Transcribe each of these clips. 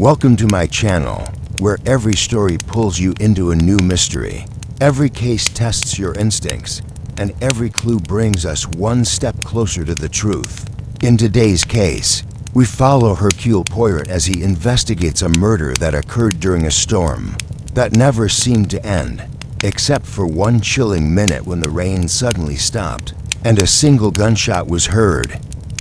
Welcome to my channel, where every story pulls you into a new mystery. Every case tests your instincts, and every clue brings us one step closer to the truth. In today's case, we follow Hercule Poirot as he investigates a murder that occurred during a storm that never seemed to end, except for one chilling minute when the rain suddenly stopped and a single gunshot was heard.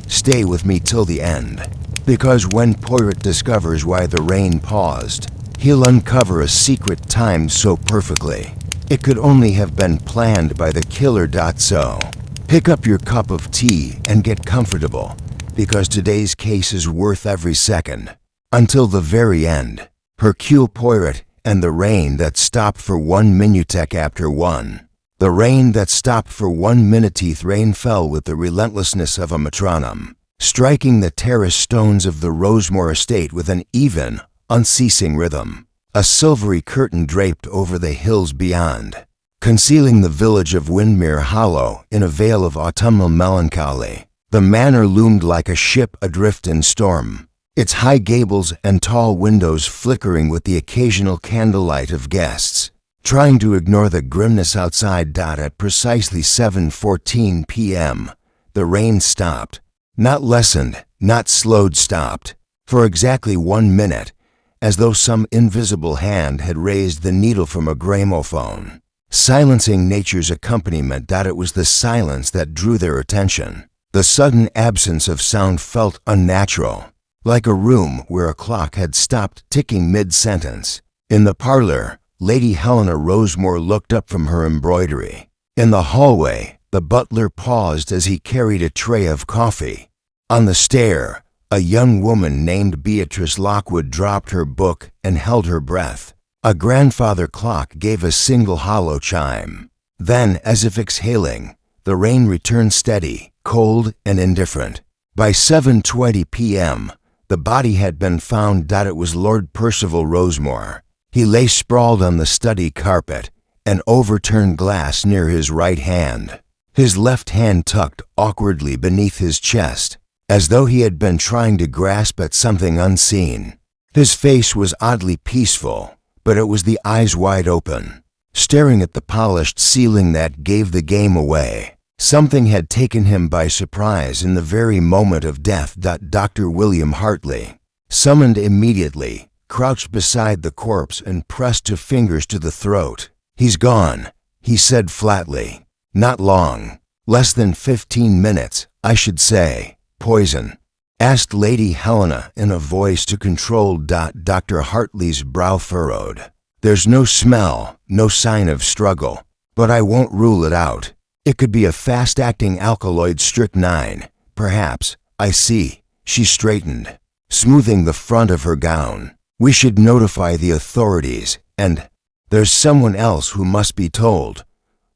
Stay with me till the end, because when Poirot discovers why the rain paused, he'll uncover a secret timed so perfectly it could only have been planned by the killer. So, pick up your cup of tea and get comfortable, because today's case is worth every second. Until the very end, Hercule Poirot and the rain that stopped for 1 minute after 1. The rain that stopped for 1 minute. Rain fell with the relentlessness of a metronome, striking the terraced stones of the Rosemore estate with an even, unceasing rhythm. A silvery curtain draped over the hills beyond, concealing the village of Windmere Hollow in a veil of autumnal melancholy. The manor loomed like a ship adrift in storm, its high gables and tall windows flickering with the occasional candlelight of guests, trying to ignore the grimness outside. At precisely 7:14 p.m., the rain stopped. Not lessened, not slowed, stopped. For exactly 1 minute, as though some invisible hand had raised the needle from a gramophone, silencing nature's accompaniment. It was the silence that drew their attention. The sudden absence of sound felt unnatural, like a room where a clock had stopped ticking mid-sentence. In the parlor, Lady Helena Rosemore looked up from her embroidery. In the hallway, the butler paused as he carried a tray of coffee. On the stair, a young woman named Beatrice Lockwood dropped her book and held her breath. A grandfather clock gave a single hollow chime. Then, as if exhaling, the rain returned steady, cold, and indifferent. By 7:20 p.m., the body had been found. It was Lord Percival Rosemore. He lay sprawled on the study carpet, an overturned glass near his right hand, his left hand tucked awkwardly beneath his chest, as though he had been trying to grasp at something unseen. His face was oddly peaceful, but it was the eyes wide open, staring at the polished ceiling that gave the game away. Something had taken him by surprise in the very moment of death. Dr. William Hartley, summoned immediately, crouched beside the corpse and pressed 2 fingers to the throat. "He's gone," he said flatly. "Not long. Less than 15 minutes, I should say." "Poison?" asked Lady Helena in a voice to control. Dr. Hartley's brow furrowed. "There's no smell, no sign of struggle, but I won't rule it out. It could be a fast-acting alkaloid, strychnine, perhaps. I see." She straightened, smoothing the front of her gown. "We should notify the authorities, and there's someone else who must be told."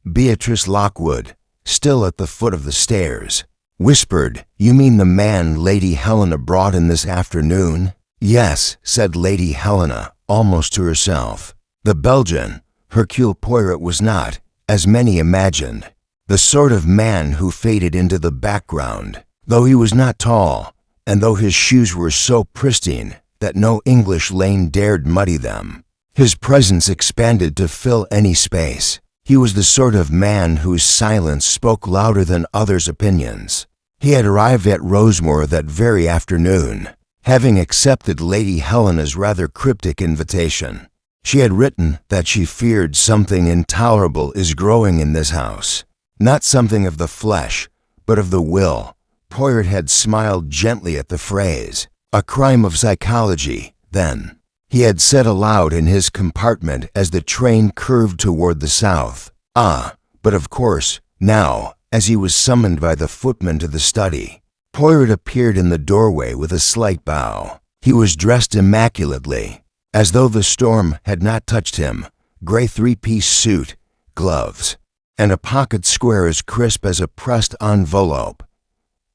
Beatrice Lockwood, still at the foot of the stairs, whispered, "You mean the man Lady Helena brought in this afternoon?" "Yes," said Lady Helena, almost to herself. The Belgian, Hercule Poirot, was not, as many imagined, the sort of man who faded into the background. Though he was not tall, and though his shoes were so pristine that no English lane dared muddy them, his presence expanded to fill any space. He was the sort of man whose silence spoke louder than others' opinions. He had arrived at Rosemore that very afternoon, having accepted Lady Helena's rather cryptic invitation. She had written that she feared something intolerable is growing in this house. Not something of the flesh, but of the will. Poirot had smiled gently at the phrase. "A crime of psychology, then," he had said aloud in his compartment as the train curved toward the south. "Ah, but of course, now," as he was summoned by the footman to the study. Poirot appeared in the doorway with a slight bow. He was dressed immaculately, as though the storm had not touched him. Gray 3-piece suit, gloves, and a pocket square as crisp as a pressed envelope.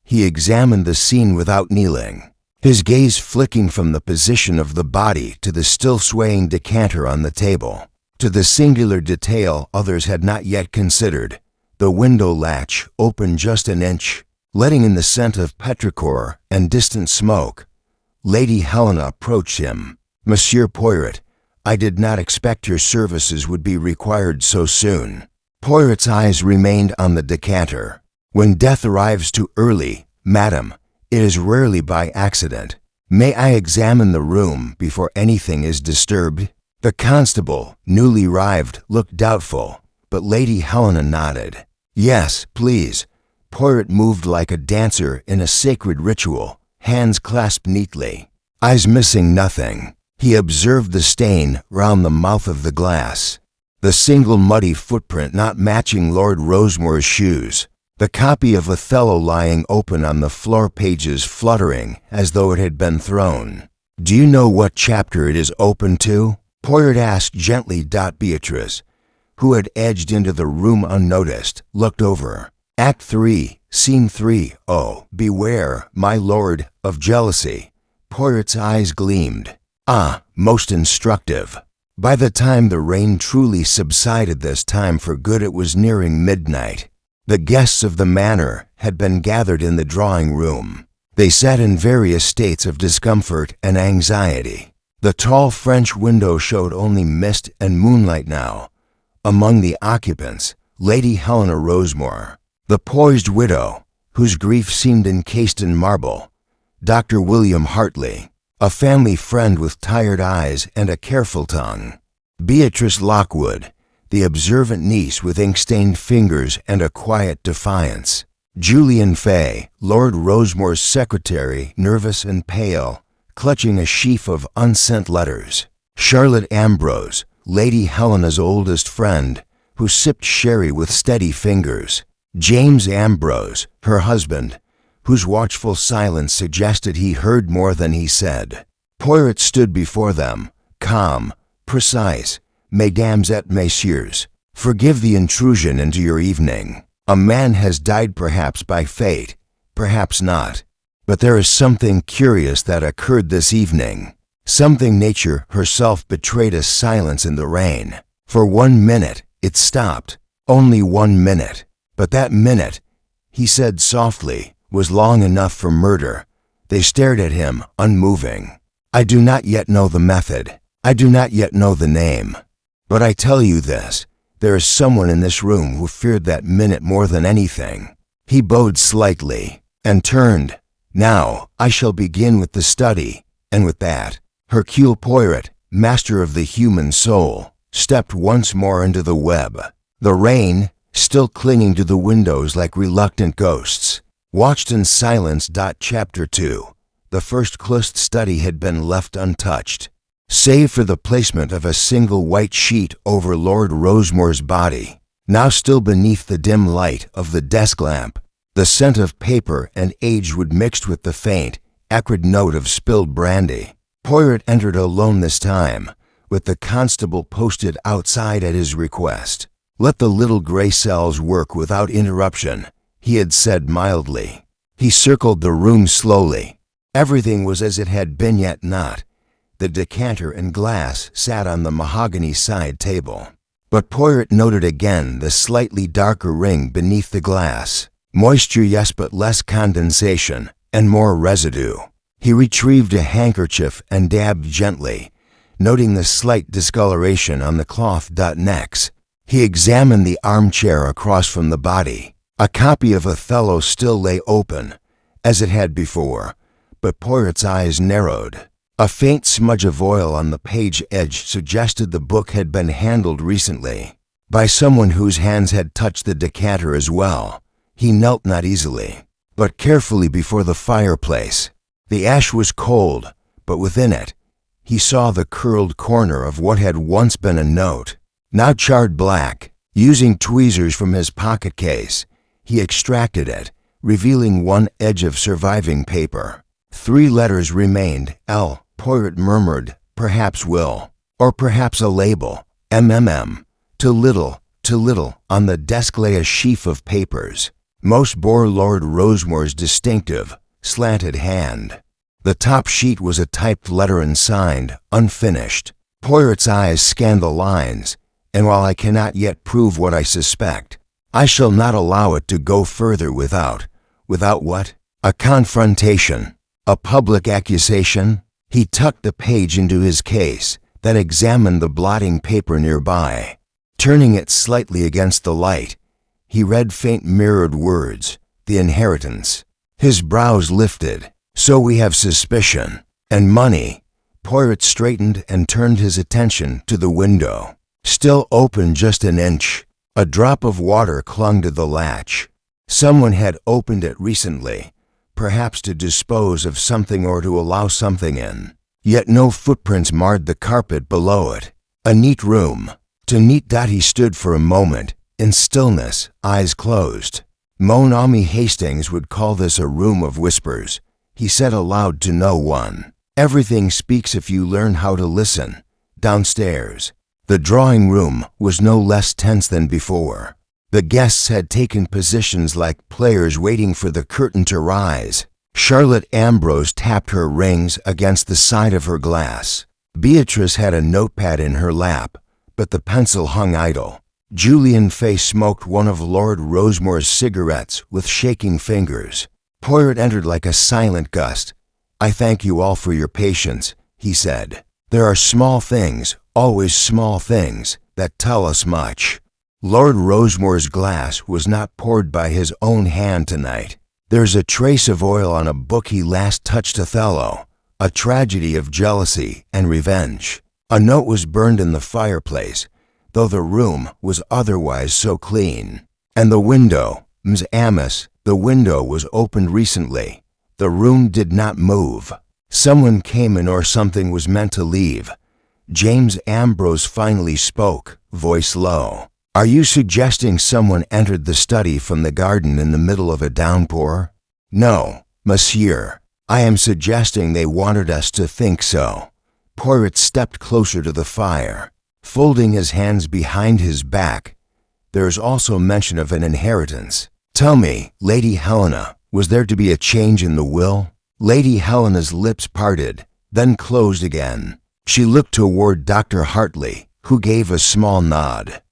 He examined the scene without kneeling, his gaze flicking from the position of the body to the still swaying decanter on the table, to the singular detail others had not yet considered. The window latch opened just an inch, letting in the scent of petrichor and distant smoke. Lady Helena approached him. Monsieur Poirot, I did not expect your services would be required so soon. Poirot's eyes remained on the decanter. When death arrives too early, madam, it is rarely by accident. May I examine the room before anything is disturbed? The constable, newly arrived, looked doubtful, but Lady Helena nodded. Yes, please. Poirot moved like a dancer in a sacred ritual, hands clasped neatly, eyes missing nothing. He observed the stain round the mouth of the glass, the single muddy footprint not matching Lord Rosemore's shoes, the copy of Othello lying open on the floor, pages fluttering as though it had been thrown. Do you know what chapter it is open to? Poirot asked gently. Beatrice, who had edged into the room unnoticed, looked over. Act 3, Scene 3. Oh, beware, my lord, of jealousy. Poirot's eyes gleamed. Ah, most instructive. By the time the rain truly subsided this time for good, it was nearing midnight. The guests of the manor had been gathered in the drawing room. They sat in various states of discomfort and anxiety. The tall French window showed only mist and moonlight now. Among the occupants, Lady Helena Rosemore, the poised widow, whose grief seemed encased in marble, Dr. William Hartley, a family friend with tired eyes and a careful tongue, Beatrice Lockwood, the observant niece with ink-stained fingers and a quiet defiance, Julian Fay, Lord Rosemore's secretary, nervous and pale, clutching a sheaf of unsent letters, Charlotte Ambrose, Lady Helena's oldest friend, who sipped sherry with steady fingers, James Ambrose, her husband, whose watchful silence suggested he heard more than he said. Poirot stood before them, calm, precise. Mesdames et messieurs, forgive the intrusion into your evening. A man has died, perhaps by fate, perhaps not. But there is something curious that occurred this evening. Something nature herself betrayed as silence in the rain. For 1 minute, it stopped. Only 1 minute. But that minute, he said softly, was long enough for murder. They stared at him, unmoving. I do not yet know the method. I do not yet know the name. But I tell you this, there is someone in this room who feared that minute more than anything. He bowed slightly, and turned. Now, I shall begin with the study, and with that, Hercule Poirot, master of the human soul, stepped once more into the web. The rain, still clinging to the windows like reluctant ghosts, watched in silence. Chapter 2. The first closed study had been left untouched, save for the placement of a single white sheet over Lord Rosemore's body, now still beneath the dim light of the desk lamp. The scent of paper and age wood mixed with the faint, acrid note of spilled brandy. Poirot entered alone this time, with the constable posted outside at his request. Let the little gray cells work without interruption, he had said mildly. He circled the room slowly. Everything was as it had been, yet not. The decanter and glass sat on the mahogany side table. But Poirot noted again the slightly darker ring beneath the glass. Moisture, yes, but less condensation, and more residue. He retrieved a handkerchief and dabbed gently, noting the slight discoloration on the cloth. Next, he examined the armchair across from the body. A copy of Othello still lay open, as it had before, but Poirot's eyes narrowed. A faint smudge of oil on the page edge suggested the book had been handled recently, by someone whose hands had touched the decanter as well. He knelt not easily, but carefully before the fireplace. The ash was cold, but within it, he saw the curled corner of what had once been a note, now charred black. Using tweezers from his pocket case, he extracted it, revealing one edge of surviving paper. 3 letters remained. L. Poirot murmured, perhaps will, or perhaps a label, MMM. Too little, too little. On the desk lay a sheaf of papers. Most bore Lord Rosemore's distinctive, slanted hand. The top sheet was a typed letter and signed, unfinished. Poirot's eyes scanned the lines, and while I cannot yet prove what I suspect, I shall not allow it to go further without what? A confrontation, a public accusation. He tucked the page into his case, then examined the blotting paper nearby. Turning it slightly against the light, he read faint mirrored words, "The inheritance." His brows lifted. "So we have suspicion. And money." Poirot straightened and turned his attention to the window. Still open just an inch. A drop of water clung to the latch. Someone had opened it recently, perhaps to dispose of something or to allow something in. Yet no footprints marred the carpet below it. A neat room. To neat that he stood for a moment, in stillness, eyes closed. Mon ami Hastings would call this a room of whispers. He said aloud to no one, "Everything speaks if you learn how to listen." Downstairs, the drawing room was no less tense than before. The guests had taken positions like players waiting for the curtain to rise. Charlotte Ambrose tapped her rings against the side of her glass. Beatrice had a notepad in her lap, but the pencil hung idle. Julian Fay smoked one of Lord Rosemore's cigarettes with shaking fingers. Poirot entered like a silent gust. "I thank you all for your patience," he said. "There are small things, always small things, that tell us much." Lord Rosemore's glass was not poured by his own hand tonight. There's a trace of oil on a book he last touched Othello, a tragedy of jealousy and revenge. A note was burned in the fireplace, though the room was otherwise so clean. And the window, Ms. Amos, the window was opened recently. The room did not move. Someone came in or something was meant to leave. James Ambrose finally spoke, voice low. "Are you suggesting someone entered the study from the garden in the middle of a downpour?" "No, monsieur. I am suggesting they wanted us to think so." Poirot stepped closer to the fire, folding his hands behind his back. "There is also mention of an inheritance. Tell me, Lady Helena, was there to be a change in the will?" Lady Helena's lips parted, then closed again. She looked toward Dr. Hartley, who gave a small nod.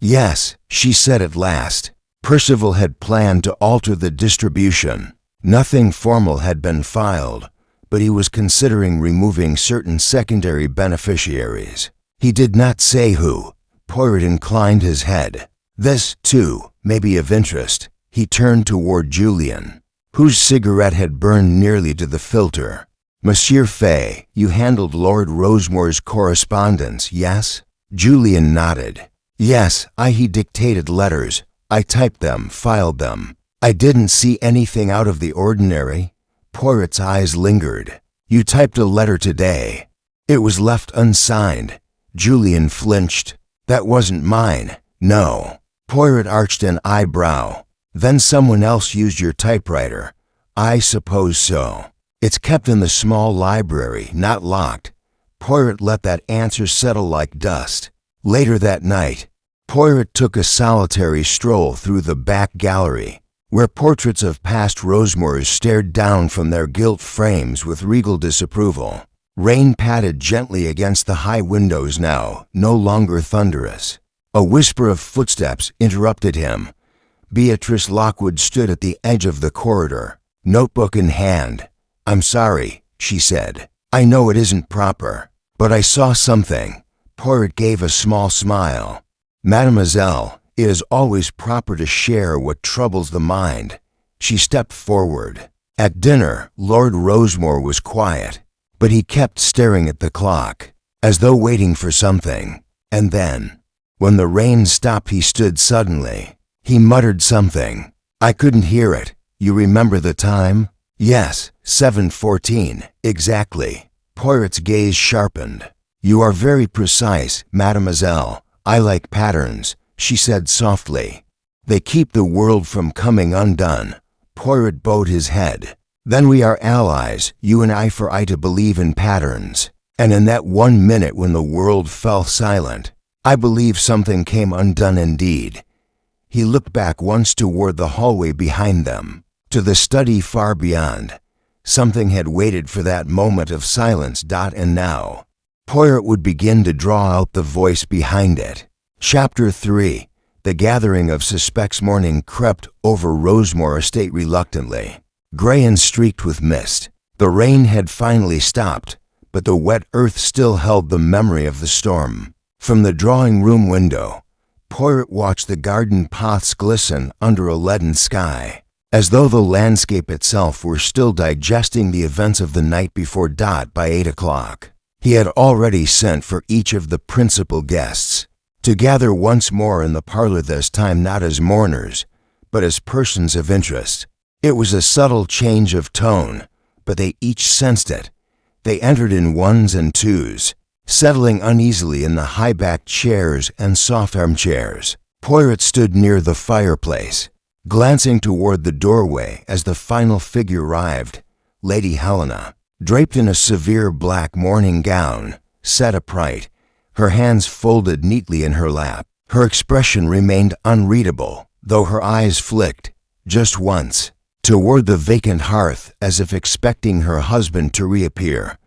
"Yes," she said at last. "Percival had planned to alter the distribution. Nothing formal had been filed, but he was considering removing certain secondary beneficiaries. He did not say who." Poirot inclined his head. "This, too, may be of interest." He turned toward Julian, whose cigarette had burned nearly to the filter. "Monsieur Fay, you handled Lord Rosemore's correspondence, yes?" Julian nodded. "Yes, he dictated letters. I typed them, filed them. I didn't see anything out of the ordinary." Poirot's eyes lingered. "You typed a letter today. It was left unsigned." Julian flinched. "That wasn't mine, no." Poirot arched an eyebrow. "Then someone else used your typewriter." "I suppose so. It's kept in the small library, not locked." Poirot let that answer settle like dust. Later that night, Poirot took a solitary stroll through the back gallery, where portraits of past Rosemores stared down from their gilt frames with regal disapproval. Rain patted gently against the high windows now, no longer thunderous. A whisper of footsteps interrupted him. Beatrice Lockwood stood at the edge of the corridor, notebook in hand. "I'm sorry," she said. "I know it isn't proper, but I saw something." Poirot gave a small smile. "Mademoiselle, it is always proper to share what troubles the mind." She stepped forward. At dinner, Lord Rosemore was quiet, but he kept staring at the clock, as though waiting for something. And then, when the rain stopped, he stood suddenly. He muttered something. "I couldn't hear it. You remember the time?" "Yes, 7:14, exactly." Poirot's gaze sharpened. "You are very precise, mademoiselle. I like patterns," she said softly. "They keep the world from coming undone." Poirot bowed his head. "Then we are allies, you and I, for I to believe in patterns." And in that 1 minute when the world fell silent, I believe something came undone indeed. He looked back once toward the hallway behind them, to the study far beyond. Something had waited for that moment of silence. And now, Poirot would begin to draw out the voice behind it. Chapter 3. The gathering of suspects. Morning crept over Rosemore Estate reluctantly, gray and streaked with mist. The rain had finally stopped, but the wet earth still held the memory of the storm. From the drawing-room window, Poirot watched the garden paths glisten under a leaden sky, as though the landscape itself were still digesting the events of the night before. By 8 o'clock, he had already sent for each of the principal guests to gather once more in the parlor, this time not as mourners, but as persons of interest. It was a subtle change of tone, but they each sensed it. They entered in ones and twos, settling uneasily in the high-backed chairs and soft armchairs. Poirot stood near the fireplace, glancing toward the doorway as the final figure arrived. Lady Helena, draped in a severe black morning gown, sat upright, her hands folded neatly in her lap. Her expression remained unreadable, though her eyes flicked, just once, toward the vacant hearth as if expecting her husband to reappear.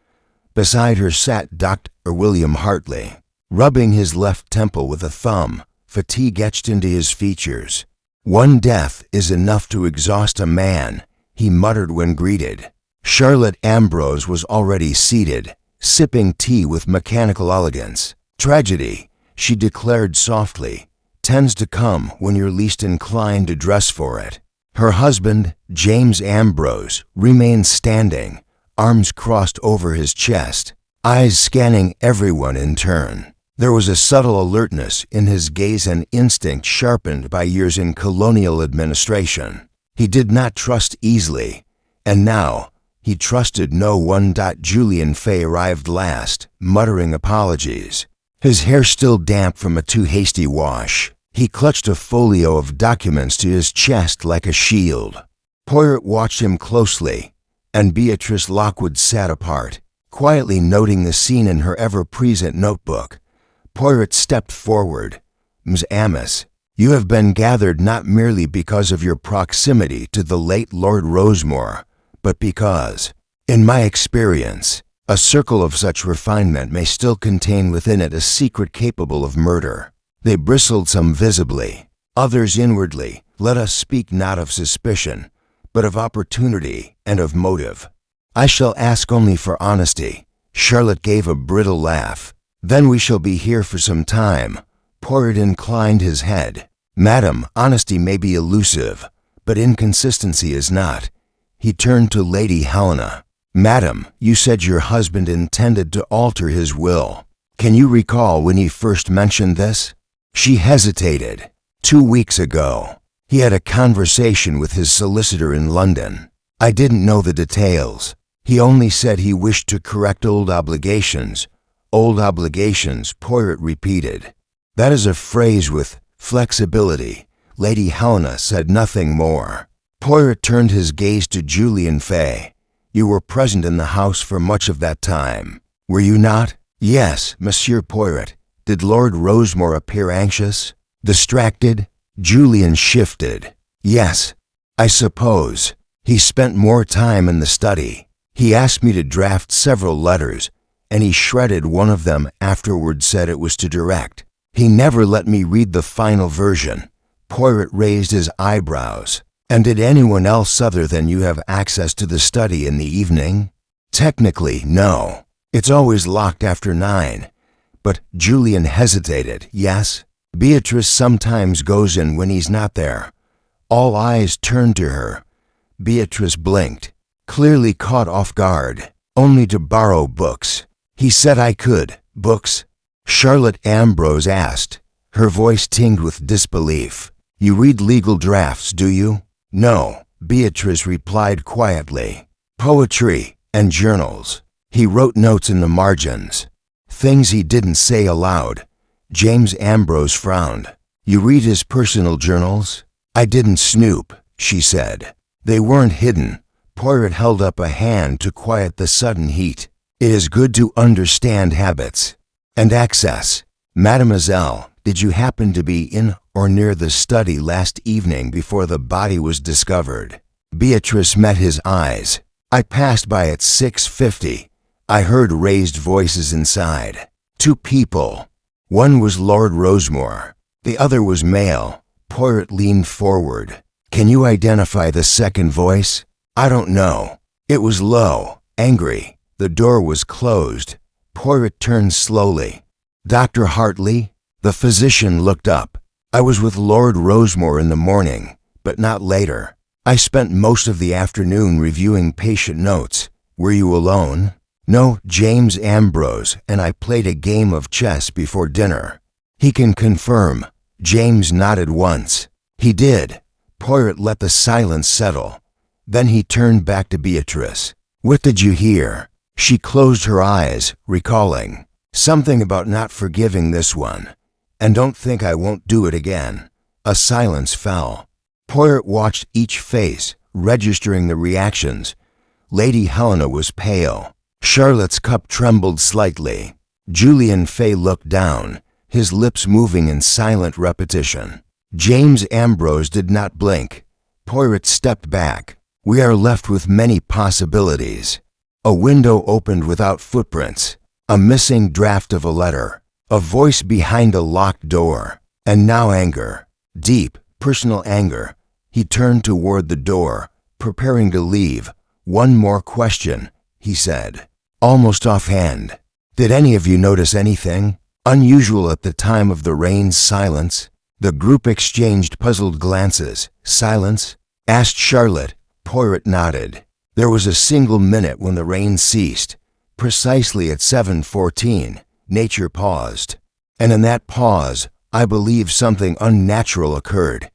Beside her sat Dr. William Hartley, rubbing his left temple with a thumb, fatigue etched into his features. "One death is enough to exhaust a man," he muttered when greeted. Charlotte Ambrose was already seated, sipping tea with mechanical elegance. "Tragedy," she declared softly, "tends to come when you're least inclined to dress for it." Her husband, James Ambrose, remained standing, arms crossed over his chest, eyes scanning everyone in turn. There was a subtle alertness in his gaze, an instinct sharpened by years in colonial administration. He did not trust easily, and now he trusted no one. Julian Fay arrived last, muttering apologies, his hair still damp from a too hasty wash. He clutched a folio of documents to his chest like a shield. Poirot watched him closely, and Beatrice Lockwood sat apart, quietly noting the scene in her ever-present notebook. Poirot stepped forward. "Ms. Amos, you have been gathered not merely because of your proximity to the late Lord Rosemore, but because, in my experience, a circle of such refinement may still contain within it a secret capable of murder." They bristled, some visibly, others inwardly. "Let us speak not of suspicion, but of opportunity and of motive." "I shall ask only for honesty." Charlotte gave a brittle laugh. "Then we shall be here for some time." Poirot inclined his head. "Madam, honesty may be elusive, but inconsistency is not." He turned to Lady Helena. "Madam, you said your husband intended to alter his will. Can you recall when he first mentioned this?" She hesitated. 2 weeks ago. He had a conversation with his solicitor in London. I didn't know the details. He only said he wished to correct old obligations." "Old obligations," Poirot repeated. "That is a phrase with flexibility." Lady Helena said nothing more. Poirot turned his gaze to Julian Fay. "You were present in the house for much of that time, were you not?" "Yes, Monsieur Poirot." "Did Lord Rosemore appear anxious? Distracted?" Julian shifted. "Yes, I suppose. He spent more time in the study. He asked me to draft several letters, and he shredded one of them, afterward said it was to direct. He never let me read the final version." Poirot raised his eyebrows. "And did anyone else other than you have access to the study in the evening?" "Technically, no. It's always locked after 9. But," Julian hesitated, "yes, Beatrice sometimes goes in when he's not there." All eyes turned to her. Beatrice blinked, clearly caught off guard. "Only to borrow books." "He said I could." "Books?" Charlotte Ambrose asked, her voice tinged with disbelief. "You read legal drafts, do you?" "No," Beatrice replied quietly. "Poetry and journals." He wrote notes in the margins, things he didn't say aloud. James Ambrose frowned. "You read his personal journals?" "I didn't snoop," she said. "They weren't hidden." Poirot held up a hand to quiet the sudden heat. "It is good to understand habits and access." "Mademoiselle, did you happen to be in or near the study last evening before the body was discovered?" Beatrice met his eyes. "I passed by at 6:50. I heard raised voices inside. 2 people. One was Lord Rosemore. The other was male." Poirot leaned forward. "Can you identify the second voice?" "I don't know. It was low, angry, The door was closed. Poirot turned slowly. "Dr. Hartley?" The physician looked up. "I was with Lord Rosemore in the morning, but not later. I spent most of the afternoon reviewing patient notes. Were you alone?" "No, James Ambrose and I played a game of chess before dinner." "He can confirm." James nodded once. "He did." Poirot let the silence settle. Then he turned back to Beatrice. "What did you hear?" She closed her eyes, recalling. "Something about not forgiving this one. And don't think I won't do it again." A silence fell. Poirot watched each face, registering the reactions. Lady Helena was pale. Charlotte's cup trembled slightly. Julian Fay looked down, his lips moving in silent repetition. James Ambrose did not blink. Poirot stepped back. "We are left with many possibilities." A window opened without footprints. A missing draft of a letter. A voice behind a locked door. And now anger. Deep, personal anger. He turned toward the door, preparing to leave. "One more question," he said, almost offhand. "Did any of you notice anything unusual at the time of the rain's silence?" The group exchanged puzzled glances. "Silence?" asked Charlotte. Poirot nodded. "There was a single minute when the rain ceased. Precisely at 7:14, nature paused. And in that pause, I believe something unnatural occurred."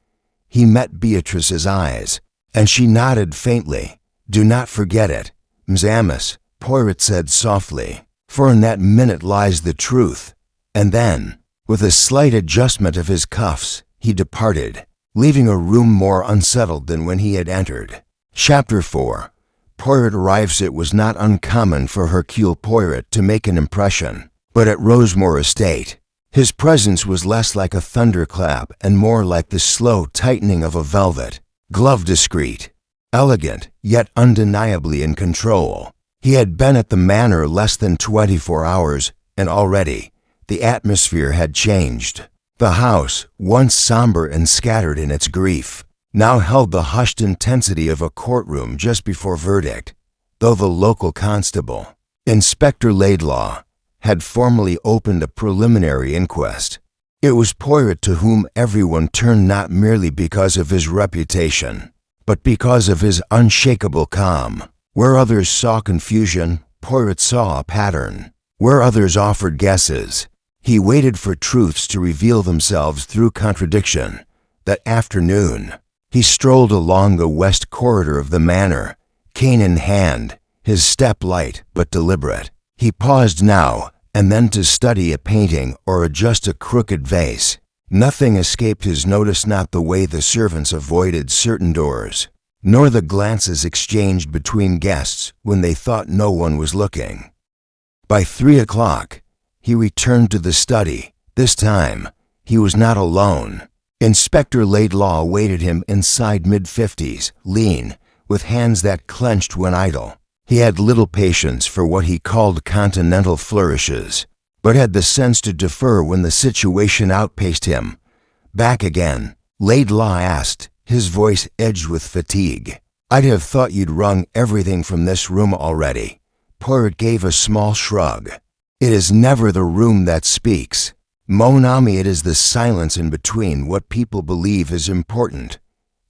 He met Beatrice's eyes, and she nodded faintly. "Do not forget it, Ms. Amos," Poirot said softly, "for in that minute lies the truth." And then, with a slight adjustment of his cuffs, he departed, leaving a room more unsettled than when he had entered. Chapter 4. Poirot arrives. It was not uncommon for Hercule Poirot to make an impression, but at Rosemore Estate, his presence was less like a thunderclap and more like the slow tightening of a velvet glove, discreet, elegant, yet undeniably in control. He had been at the manor less than 24 hours, and already the atmosphere had changed. The house, once somber and scattered in its grief, now held the hushed intensity of a courtroom just before verdict, though the local constable, Inspector Laidlaw, had formally opened a preliminary inquest. It was Poirot to whom everyone turned, not merely because of his reputation, but because of his unshakable calm. Where others saw confusion, Poirot saw a pattern. Where others offered guesses, he waited for truths to reveal themselves through contradiction. That afternoon, he strolled along the west corridor of the manor, cane in hand, his step light but deliberate. He paused now and then to study a painting or adjust a crooked vase. Nothing escaped his notice, not the way the servants avoided certain doors, nor the glances exchanged between guests when they thought no one was looking. By 3 o'clock, he returned to the study. This time, he was not alone. Inspector Laidlaw awaited him inside, mid-50s, lean, with hands that clenched when idle. He had little patience for what he called continental flourishes, but had the sense to defer when the situation outpaced him. "Back again?" Laidlaw asked, his voice edged with fatigue. "I'd have thought you'd wrung everything from this room already." Poirot gave a small shrug. "It is never the room that speaks. Mon ami, it is the silence in between what people believe is important."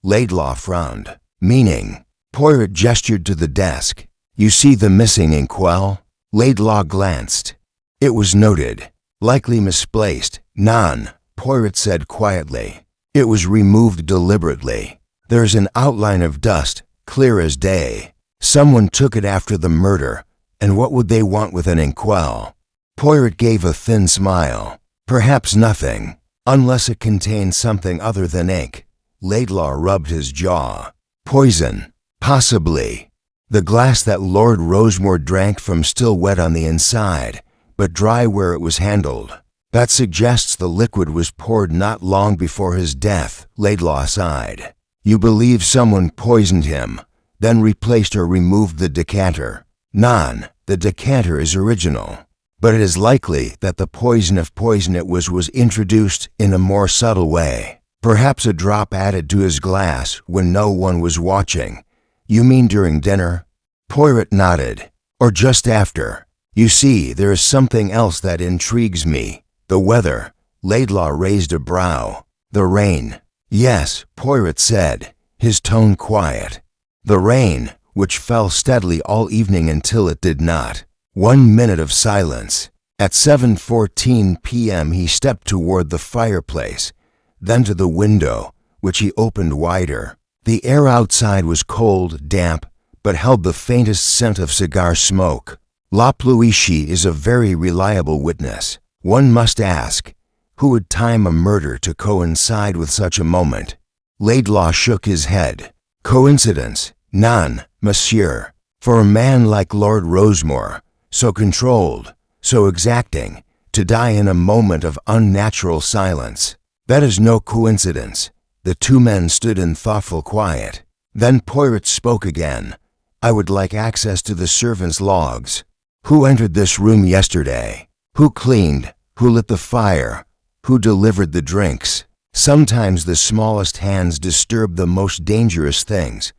Laidlaw frowned. "Meaning?" Poirot gestured to the desk. "You see the missing inkwell?" Laidlaw glanced. It was noted. "Likely misplaced." "None," Poirot said quietly. "It was removed deliberately. There's an outline of dust, clear as day. Someone took it after the murder, and what would they want with an inkwell?" Poirot gave a thin smile. "Perhaps nothing, unless it contained something other than ink." Laidlaw rubbed his jaw. "Poison, possibly. The glass that Lord Rosemore drank from still wet on the inside, but dry where it was handled. That suggests the liquid was poured not long before his death." Laidlaw sighed. "You believe someone poisoned him, then replaced or removed the decanter?" "None. The decanter is original. But it is likely that the poison, if poison it was introduced in a more subtle way. Perhaps a drop added to his glass when no one was watching." "You mean during dinner?" Poirot nodded. Or just after? You see, there is something else that intrigues me. The weather. Laidlaw raised a brow. The rain. Yes, Poirot said, his tone quiet. The rain, which fell steadily all evening until it did not. 1 minute of silence. At 7:14 p.m. he stepped toward the fireplace, then to the window, which he opened wider. The air outside was cold, damp, but held the faintest scent of cigar smoke. La Pluichie is a very reliable witness. One must ask, who would time a murder to coincide with such a moment? Laidlaw shook his head. Coincidence? None, monsieur. For a man like Lord Rosemore, so controlled, so exacting, to die in a moment of unnatural silence. That is no coincidence. The two men stood in thoughtful quiet. Then Poirot spoke again. I would like access to the servants' logs. Who entered this room yesterday? Who cleaned? Who lit the fire? Who delivered the drinks? Sometimes the smallest hands disturb the most dangerous things.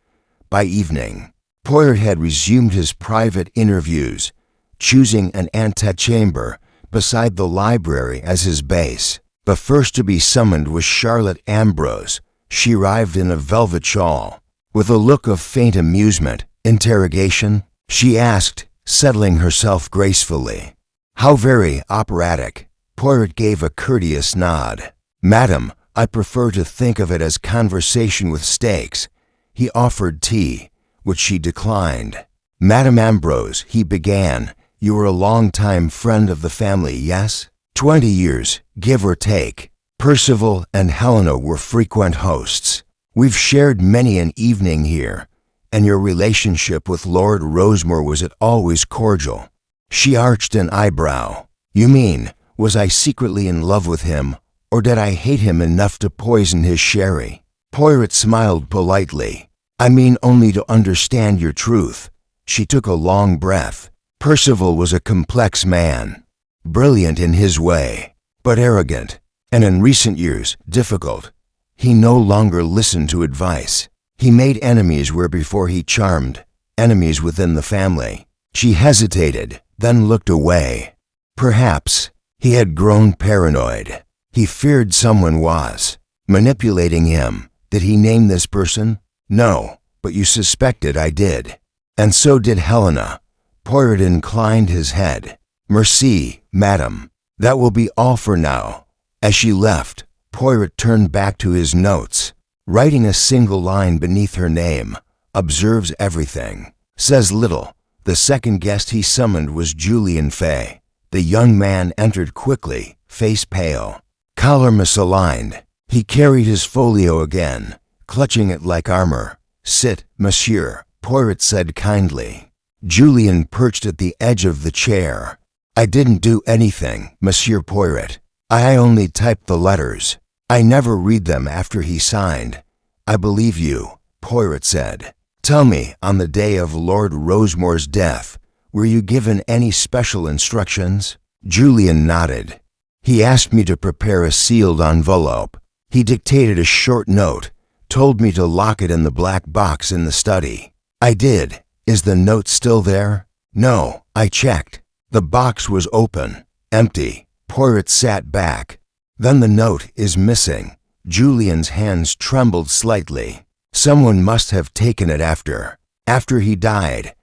By evening, Poirot had resumed his private interviews, choosing an antechamber beside the library as his base. The first to be summoned was Charlotte Ambrose. She arrived in a velvet shawl. With a look of faint amusement, interrogation, she asked, settling herself gracefully. How very operatic. Poirot gave a courteous nod. Madam, I prefer to think of it as conversation with stakes. He offered tea, which she declined. Madame Ambrose, he began, you were a long-time friend of the family, yes? 20 years, give or take. Percival and Helena were frequent hosts. We've shared many an evening here, and your relationship with Lord Rosemore was it always cordial? She arched an eyebrow. You mean, was I secretly in love with him, or did I hate him enough to poison his sherry? Poirot smiled politely. I mean only to understand your truth. She took a long breath. Percival was a complex man, brilliant in his way, but arrogant, and in recent years, difficult. He no longer listened to advice. He made enemies where before he charmed, enemies within the family. She hesitated, then looked away. Perhaps he had grown paranoid. He feared someone was manipulating him. Did he name this person? No, but you suspected I did. And so did Helena. Poirot inclined his head. Merci, madam. That will be all for now. As she left, Poirot turned back to his notes, writing a single line beneath her name. Observes everything. Says little. The second guest he summoned was Julian Fay. The young man entered quickly, face pale, collar misaligned. He carried his folio again, clutching it like armor. Sit, monsieur, Poirot said kindly. Julian perched at the edge of the chair. I didn't do anything, Monsieur Poirot. I only typed the letters. I never read them after he signed. I believe you, Poirot said. Tell me, on the day of Lord Rosemore's death, were you given any special instructions? Julian nodded. He asked me to prepare a sealed envelope. He dictated a short note, told me to lock it in the black box in the study. I did. Is the note still there? No, I checked. The box was open, empty. Poirot sat back. Then the note is missing. Julian's hands trembled slightly. Someone must have taken it after he died.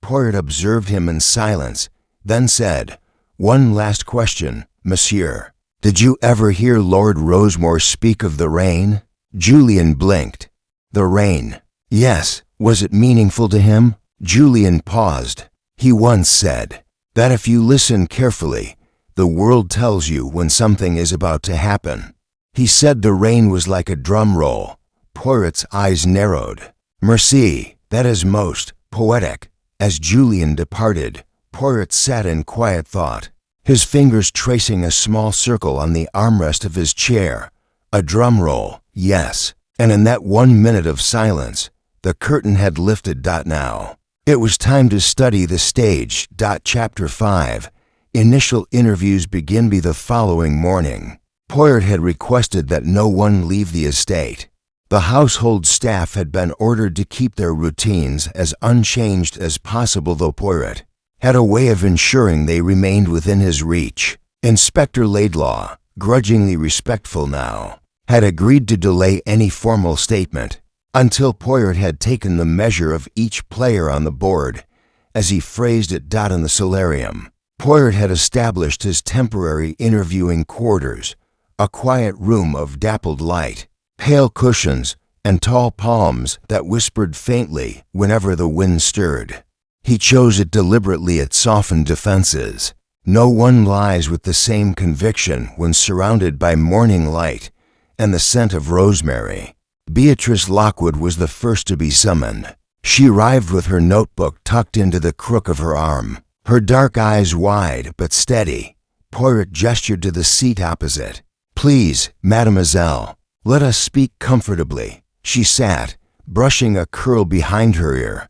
Poirot observed him in silence, then said, One last question, monsieur. Did you ever hear Lord Rosemore speak of the rain? Julian blinked. The rain. Yes. Was it meaningful to him? Julian paused. He once said that if you listen carefully, the world tells you when something is about to happen. He said the rain was like a drum roll. Poirot's eyes narrowed. Merci, that is most poetic. As Julian departed, Poirot sat in quiet thought, his fingers tracing a small circle on the armrest of his chair. A drum roll, yes. And in that 1 minute of silence, the curtain had lifted. Now, it was time to study the stage. Chapter 5. Initial interviews begin the following morning. Poirot had requested that no one leave the estate. The household staff had been ordered to keep their routines as unchanged as possible, though Poirot had a way of ensuring they remained within his reach. Inspector Laidlaw, grudgingly respectful now, had agreed to delay any formal statement until Poirot had taken the measure of each player on the board, as he phrased it. In the solarium, Poirot had established his temporary interviewing quarters, a quiet room of dappled light, pale cushions, and tall palms that whispered faintly whenever the wind stirred. He chose it deliberately. It softened defenses. No one lies with the same conviction when surrounded by morning light and the scent of rosemary. Beatrice Lockwood was the first to be summoned. She arrived with her notebook tucked into the crook of her arm, her dark eyes wide but steady. Poirot gestured to the seat opposite. "Please, mademoiselle, let us speak comfortably." She sat, brushing a curl behind her ear.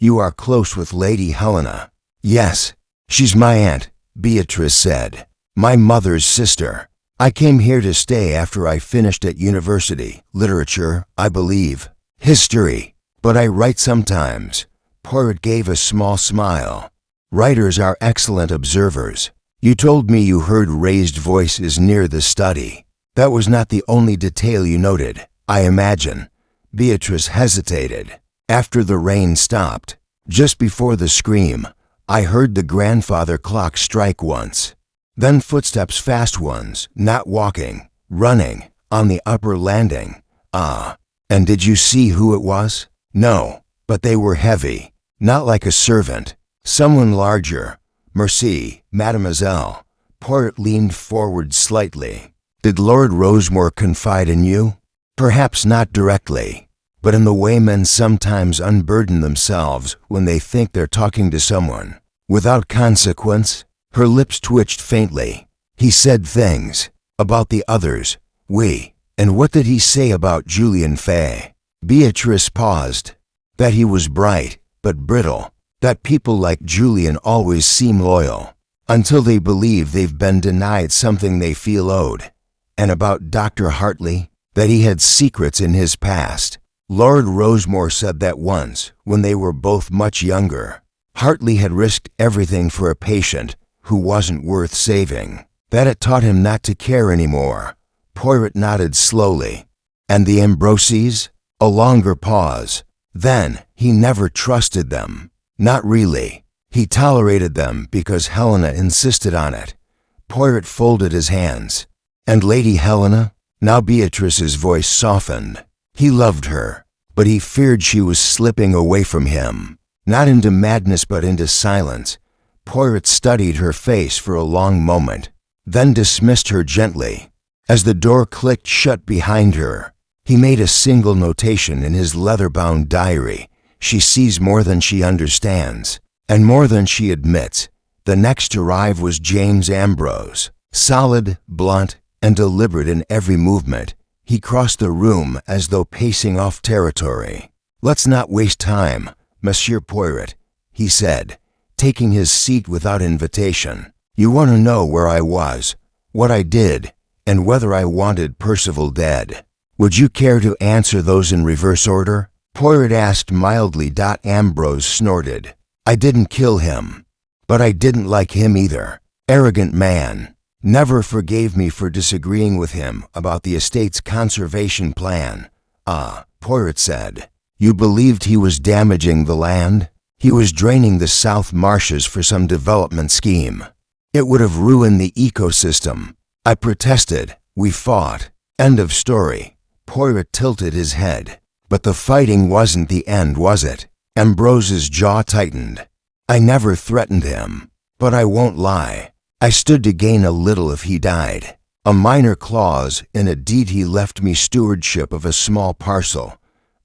"You are close with Lady Helena." "Yes, she's my aunt," Beatrice said. "My mother's sister. I came here to stay after I finished at university. Literature, I believe. History. But I write sometimes." Poirot gave a small smile. "Writers are excellent observers. You told me you heard raised voices near the study. That was not the only detail you noted, I imagine." Beatrice hesitated. "After the rain stopped, just before the scream, I heard the grandfather clock strike once. Then footsteps, fast ones, not walking, running, on the upper landing." "Ah, and did you see who it was?" "No, but they were heavy, not like a servant. Someone larger." "Merci, mademoiselle." Poirot leaned forward slightly. "Did Lord Rosemore confide in you?" "Perhaps not directly, but in the way men sometimes unburden themselves when they think they're talking to someone. Without consequence." Her lips twitched faintly. "He said things about the others. We. And what did he say about Julian Fay?" Beatrice paused. "That he was bright, but brittle. That people like Julian always seem loyal, until they believe they've been denied something they feel owed. And about Dr. Hartley, that he had secrets in his past. Lord Rosemore said that once, when they were both much younger. Hartley had risked everything for a patient who wasn't worth saving. That it taught him not to care anymore." Poirot nodded slowly. "And the Ambrosies?" A longer pause. "Then, he never trusted them." "Not really. He tolerated them because Helena insisted on it." Poirot folded his hands. "And Lady Helena?" Now Beatrice's voice softened. "He loved her, but he feared she was slipping away from him. Not into madness but into silence." Poirot studied her face for a long moment, then dismissed her gently. As the door clicked shut behind her, he made a single notation in his leather-bound diary. "She sees more than she understands, and more than she admits." The next to arrive was James Ambrose, solid, blunt, and deliberate in every movement. He crossed the room as though pacing off territory. "Let's not waste time, Monsieur Poirot," he said, taking his seat without invitation. "You want to know where I was, what I did, and whether I wanted Percival dead. Would you care to answer those in reverse order?" Poirot asked mildly. Ambrose snorted. "I didn't kill him, but I didn't like him either. Arrogant man. Never forgave me for disagreeing with him about the estate's conservation plan." "Ah," Poirot said. "You believed he was damaging the land? He was draining the South Marshes for some development scheme. It would have ruined the ecosystem. I protested. We fought. End of story." Poirot tilted his head. "But the fighting wasn't the end, was it?" Ambrose's jaw tightened. "I never threatened him. But I won't lie. I stood to gain a little if he died. A minor clause in a deed he left me stewardship of a small parcel,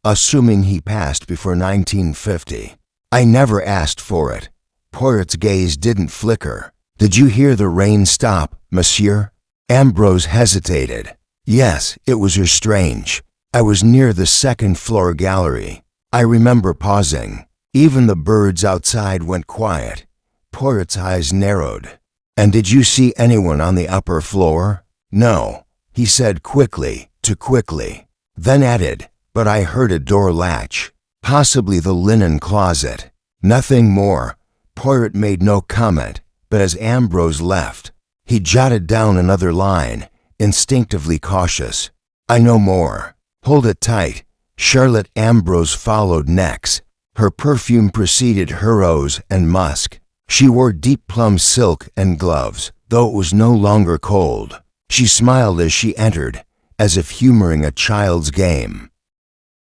assuming he passed before 1950. I never asked for it." Poirot's gaze didn't flicker. "Did you hear the rain stop, monsieur?" Ambrose hesitated. "Yes, it was strange. I was near the second-floor gallery. I remember pausing. Even the birds outside went quiet." Poirot's eyes narrowed. "And did you see anyone on the upper floor?" "No," he said quickly, too quickly. Then added, "But I heard a door latch. Possibly the linen closet. Nothing more." Poirot made no comment, but as Ambrose left, he jotted down another line, instinctively cautious. "I know more. Hold it tight." Charlotte Ambrose followed next. Her perfume preceded Hurrow's and musk. She wore deep plum silk and gloves, though it was no longer cold. She smiled as she entered, as if humoring a child's game.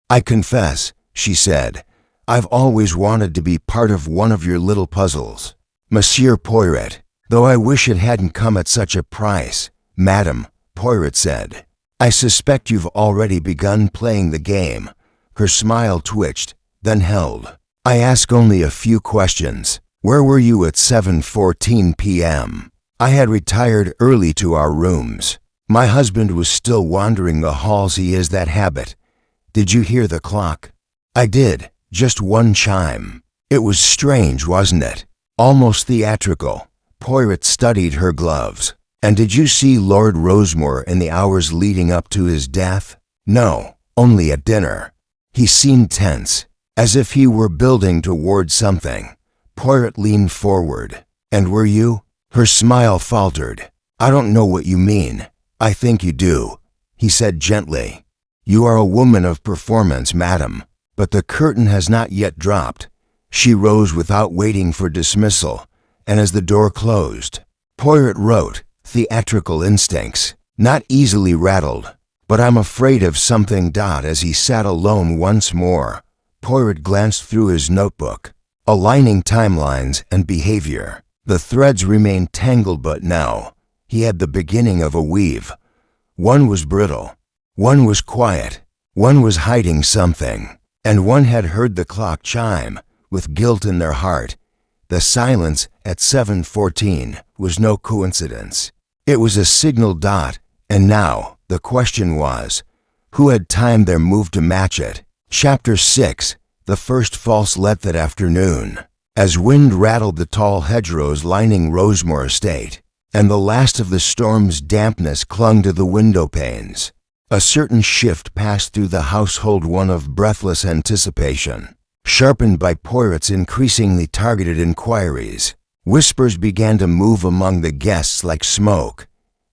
"I confess," she said, "I've always wanted to be part of one of your little puzzles. Monsieur Poirot, though I wish it hadn't come at such a price." "Madam," Poirot said, "I suspect you've already begun playing the game." Her smile twitched, then held. "I ask only a few questions. Where were you at 7:14 p.m.? I had retired early to our rooms. My husband was still wandering the halls. He has that habit. Did you hear the clock?" "I did. Just one chime. It was strange, wasn't it? Almost theatrical." Poirot studied her gloves. "And did you see Lord Rosemore in the hours leading up to his death?" "No, only at dinner." He seemed tense, as if he were building toward something. Poirot leaned forward. "And were you?" Her smile faltered. "I don't know what you mean." "I think you do," he said gently. "You are a woman of performance, madam, but the curtain has not yet dropped." She rose without waiting for dismissal, and as the door closed, Poirot wrote, "Theatrical instincts, not easily rattled, but I'm afraid of something." As he sat alone once more, Poirot glanced through his notebook, aligning timelines and behavior. The threads remained tangled, but now he had the beginning of a weave. One was brittle, one was quiet, one was hiding something, and one had heard the clock chime with guilt in their heart. The silence at 7:14 was no coincidence. It was a signal. And now the question was, who had timed their move to match it? Chapter 6. The first false let. That afternoon, as wind rattled the tall hedgerows lining Rosemore Estate, and the last of the storm's dampness clung to the window panes, a certain shift passed through the household, one of breathless anticipation, sharpened by Poirot's increasingly targeted inquiries. Whispers began to move among the guests like smoke.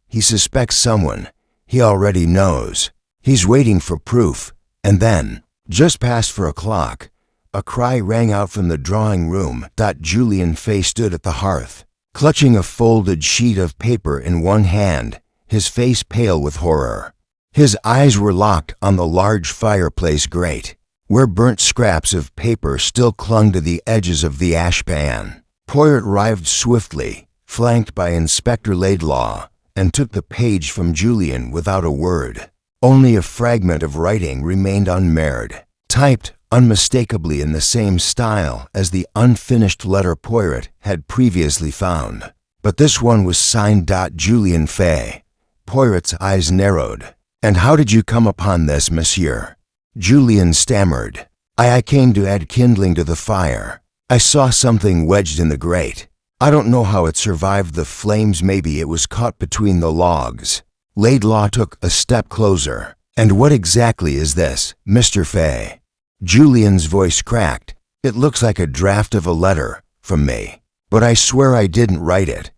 He suspects someone. He already knows. He's waiting for proof. And then, just past 4 o'clock, a cry rang out from the drawing room. Julian Fay stood at the hearth, clutching a folded sheet of paper in one hand, his face pale with horror. His eyes were locked on the large fireplace grate, where burnt scraps of paper still clung to the edges of the ashpan. Poirot arrived swiftly, flanked by Inspector Laidlaw, and took the page from Julian without a word. Only a fragment of writing remained unmarred, typed unmistakably in the same style as the unfinished letter Poirot had previously found. But this one was signed Julian Fay. Poirot's eyes narrowed. "And how did you come upon this, monsieur?" Julian stammered. I came to add kindling to the fire. I saw something wedged in the grate. I don't know how it survived the flames. Maybe it was caught between the logs." Laidlaw took a step closer. "And what exactly is this, Mr. Fay?" Julian's voice cracked. "It looks like a draft of a letter from me, but I swear I didn't write it."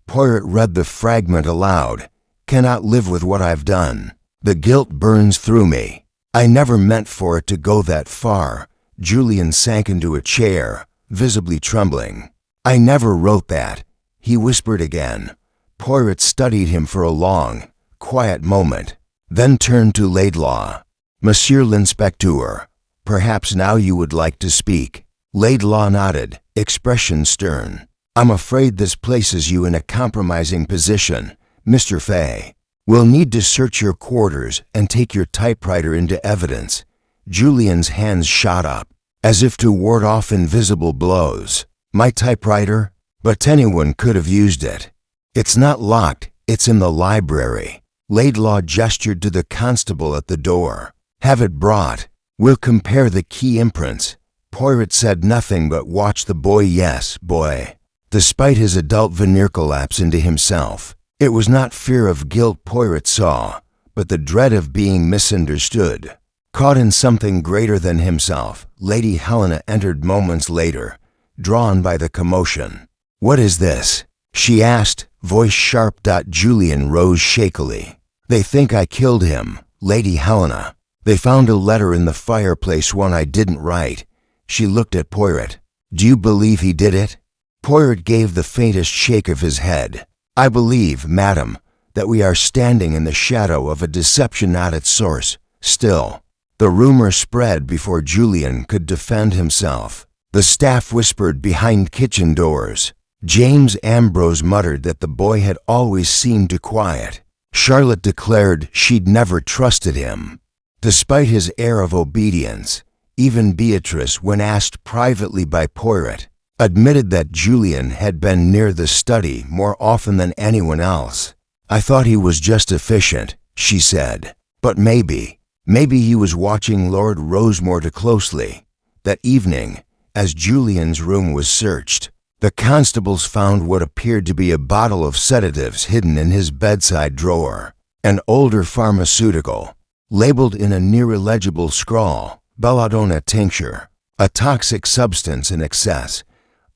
Poirot read the fragment aloud. "Cannot live with what I've done. The guilt burns through me. I never meant for it to go that far." Julian sank into a chair, visibly trembling. "I never wrote that," he whispered again. Poirot studied him for a long, quiet moment, then turned to Laidlaw. "Monsieur l'Inspecteur, perhaps now you would like to speak." Laidlaw nodded, expression stern. "I'm afraid this places you in a compromising position, Mr. Fay. We'll need to search your quarters and take your typewriter into evidence." Julian's hands shot up, as if to ward off invisible blows. "My typewriter? But anyone could have used it. It's not locked, it's in the library." Laidlaw gestured to the constable at the door. "Have it brought. We'll compare the key imprints." Poirot said nothing but watched the boy. "Yes, boy." Despite his adult veneer collapse into himself, it was not fear of guilt Poirot saw, but the dread of being misunderstood. Caught in something greater than himself, Lady Helena entered moments later, drawn by the commotion. "What is this?" she asked, voice sharp. Julian rose shakily. "They think I killed him, Lady Helena. They found a letter in the fireplace, one I didn't write." She looked at Poirot. "Do you believe he did it?" Poirot gave the faintest shake of his head. "I believe, madam, that we are standing in the shadow of a deception at its source. Still." The rumor spread before Julian could defend himself. The staff whispered behind kitchen doors. James Ambrose muttered that the boy had always seemed too quiet. Charlotte declared she'd never trusted him. Despite his air of obedience, even Beatrice, when asked privately by Poirot, admitted that Julian had been near the study more often than anyone else. "I thought he was just efficient," she said. "But maybe he was watching Lord Rosemore too closely." That evening, as Julian's room was searched, the constables found what appeared to be a bottle of sedatives hidden in his bedside drawer. An older pharmaceutical, labeled in a near illegible scrawl, belladonna tincture, a toxic substance in excess,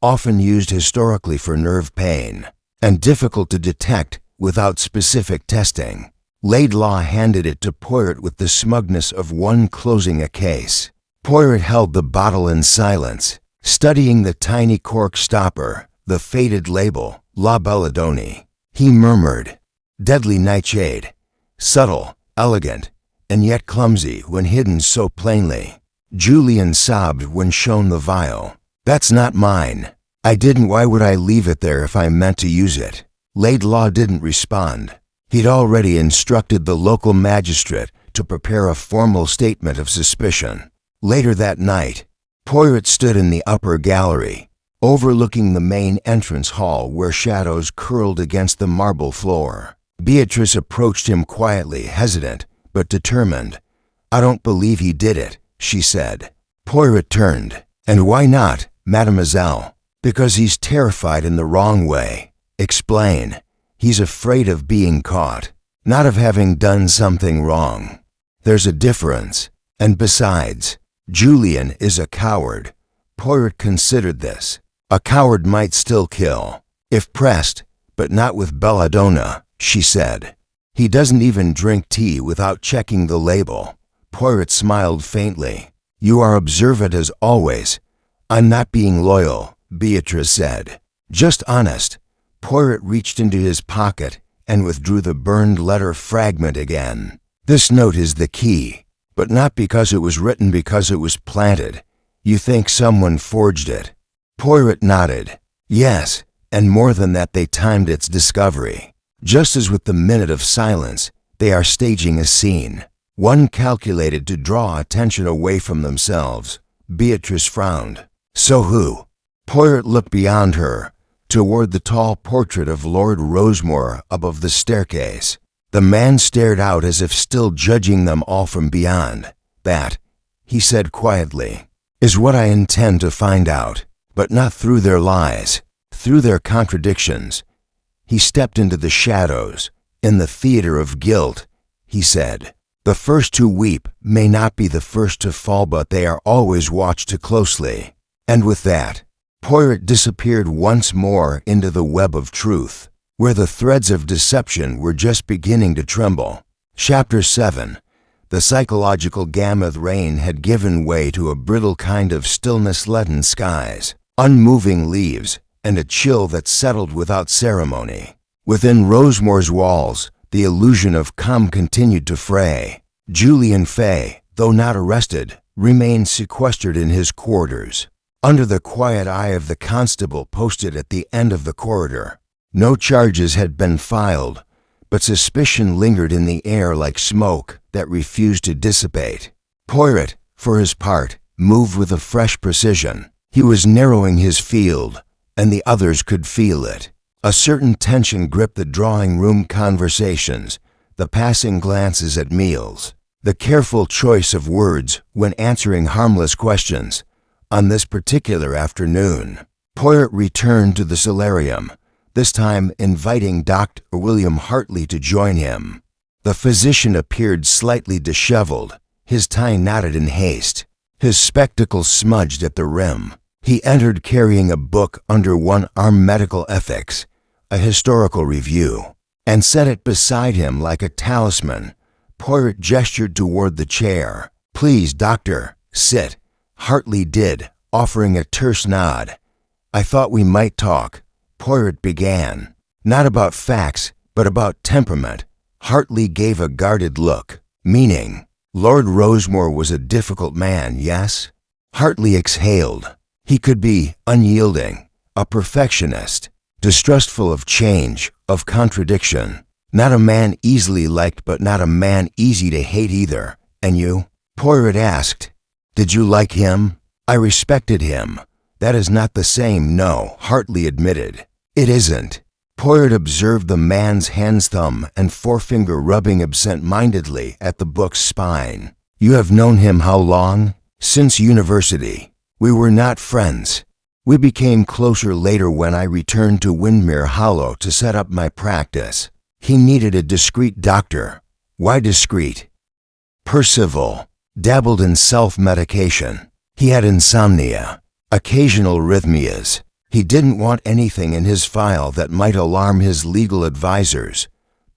often used historically for nerve pain, and difficult to detect without specific testing. Laidlaw handed it to Poirot with the smugness of one closing a case. Poirot held the bottle in silence, studying the tiny cork stopper, the faded label, La Belladonna. He murmured, "Deadly nightshade, subtle, elegant, and yet clumsy when hidden so plainly." Julian sobbed when shown the vial. "That's not mine. I didn't. Why would I leave it there if I meant to use it?" Laidlaw didn't respond. He'd already instructed the local magistrate to prepare a formal statement of suspicion. Later that night, Poirot stood in the upper gallery, overlooking the main entrance hall where shadows curled against the marble floor. Beatrice approached him quietly, hesitant but determined. "I don't believe he did it," she said. Poirot turned. "And why not, mademoiselle?" "Because he's terrified in the wrong way." "Explain." "He's afraid of being caught, not of having done something wrong." "There's a difference. And besides, Julian is a coward." Poirot considered this. "A coward might still kill, if pressed, but not with belladonna," she said. "He doesn't even drink tea without checking the label." Poirot smiled faintly. "You are observant as always." "I'm not being loyal," Beatrice said. "Just honest." Poirot reached into his pocket and withdrew the burned letter fragment again. "This note is the key, but not because it was written, because it was planted. You think someone forged it?" Poirot nodded. "Yes, and more than that, they timed its discovery. Just as with the minute of silence, they are staging a scene, one calculated to draw attention away from themselves." Beatrice frowned. "So who?" Poirot looked beyond her, toward the tall portrait of Lord Rosemore above the staircase. The man stared out as if still judging them all from beyond. "That," he said quietly, "is what I intend to find out, but not through their lies, through their contradictions." He stepped into the shadows. "In the theater of guilt," he said, "the first to weep may not be the first to fall, but they are always watched too closely." And with that, Poirot disappeared once more into the web of truth, where the threads of deception were just beginning to tremble. Chapter 7. The psychological gamut rain had given way to a brittle kind of stillness, leaden skies, unmoving leaves, and a chill that settled without ceremony. Within Rosemore's walls, the illusion of calm continued to fray. Julian Fay, though not arrested, remained sequestered in his quarters, under the quiet eye of the constable posted at the end of the corridor. No charges had been filed, but suspicion lingered in the air like smoke that refused to dissipate. Poirot, for his part, moved with a fresh precision. He was narrowing his field, and the others could feel it. A certain tension gripped the drawing-room conversations, the passing glances at meals, the careful choice of words when answering harmless questions. On this particular afternoon, Poirot returned to the solarium, this time inviting Dr. William Hartley to join him. The physician appeared slightly disheveled, his tie knotted in haste, his spectacles smudged at the rim. He entered carrying a book under one arm, Medical Ethics, a historical review, and set it beside him like a talisman. Poirot gestured toward the chair. "Please, doctor, sit." Hartley did, offering a terse nod. "I thought we might talk," Poirot began. "Not about facts, but about temperament." Hartley gave a guarded look. "Meaning, Lord Rosemore was a difficult man, yes?" Hartley exhaled. He could be unyielding, a perfectionist, distrustful of change, of contradiction. Not a man easily liked, but not a man easy to hate either. "And you?" Poirot asked. "Did you like him?" "I respected him." "That is not the same, no," Hartley admitted. "It isn't." Poirot observed the man's hand's thumb and forefinger rubbing absent-mindedly at the book's spine. "You have known him how long?" "Since university. We were not friends. We became closer later when I returned to Windmere Hollow to set up my practice. He needed a discreet doctor." "Why discreet?" "Percival dabbled in self-medication. He had insomnia, occasional arrhythmias. He didn't want anything in his file that might alarm his legal advisors."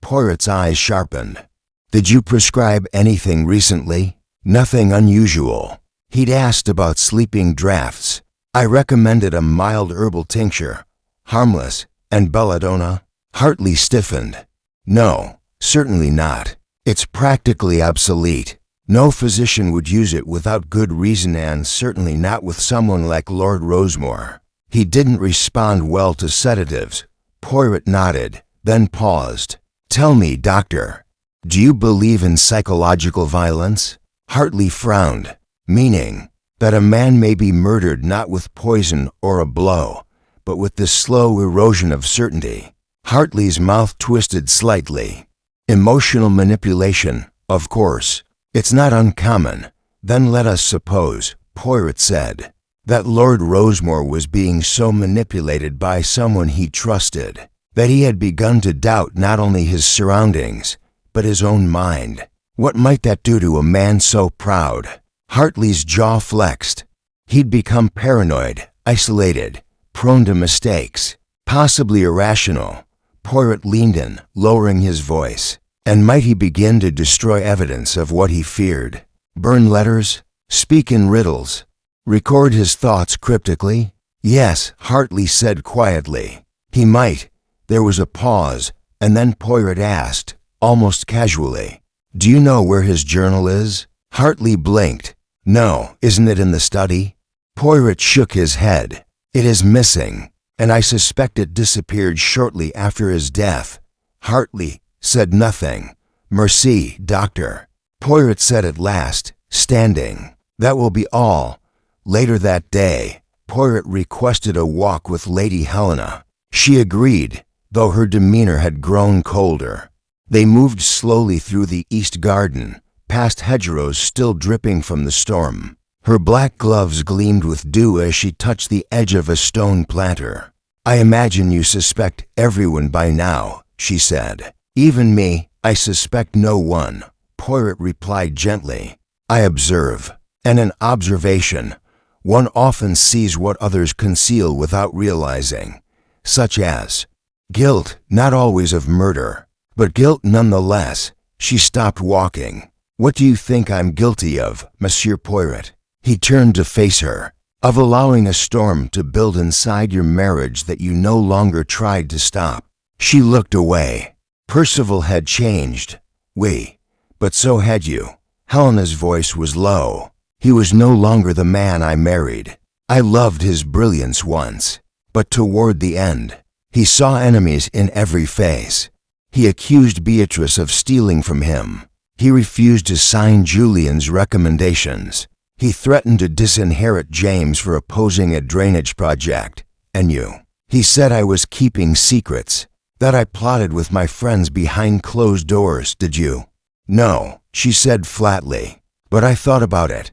Poirot's eyes sharpened. "Did you prescribe anything recently?" "Nothing unusual." He'd asked about sleeping draughts. "I recommended a mild herbal tincture, harmless, and belladonna." Hartley stiffened. "No, certainly not. It's practically obsolete. No physician would use it without good reason, and certainly not with someone like Lord Rosemore. He didn't respond well to sedatives." Poirot nodded, then paused. "Tell me, doctor, do you believe in psychological violence?" Hartley frowned. "Meaning that a man may be murdered not with poison or a blow, but with the slow erosion of certainty." Hartley's mouth twisted slightly. "Emotional manipulation, of course. It's not uncommon. Then let us suppose," Poirot said, "that Lord Rosemore was being so manipulated by someone he trusted that he had begun to doubt not only his surroundings, but his own mind. What might that do to a man so proud?" Hartley's jaw flexed. He'd become paranoid, isolated, prone to mistakes, possibly irrational. Poirot leaned in, lowering his voice. "And might he begin to destroy evidence of what he feared? Burn letters? Speak in riddles? Record his thoughts cryptically?" "Yes," Hartley said quietly. "He might." There was a pause, and then Poirot asked, almost casually, "Do you know where his journal is?" Hartley blinked. "No, isn't it in the study?" Poirot shook his head. "It is missing, and I suspect it disappeared shortly after his death." Hartley said nothing. "Merci, doctor," Poirot said at last, standing. "That will be all." Later that day, Poirot requested a walk with Lady Helena. She agreed, though her demeanor had grown colder. They moved slowly through the east garden, past hedgerows still dripping from the storm. Her black gloves gleamed with dew as she touched the edge of a stone planter. "I imagine you suspect everyone by now," she said. "Even me, I suspect no one," Poirot replied gently. "I observe, and in observation, one often sees what others conceal without realizing, such as guilt, not always of murder, but guilt nonetheless." She stopped walking. "What do you think I'm guilty of, Monsieur Poirot?" He turned to face her. "Of allowing a storm to build inside your marriage that you no longer tried to stop." She looked away. "Percival had changed. Oui, but so had you." Helena's voice was low. "He was no longer the man I married. I loved his brilliance once, but toward the end, he saw enemies in every face. He accused Beatrice of stealing from him. He refused to sign Julian's recommendations. He threatened to disinherit James for opposing a drainage project. And you? He said I was keeping secrets, that I plotted with my friends behind closed doors, did you?" "No," she said flatly, "but I thought about it."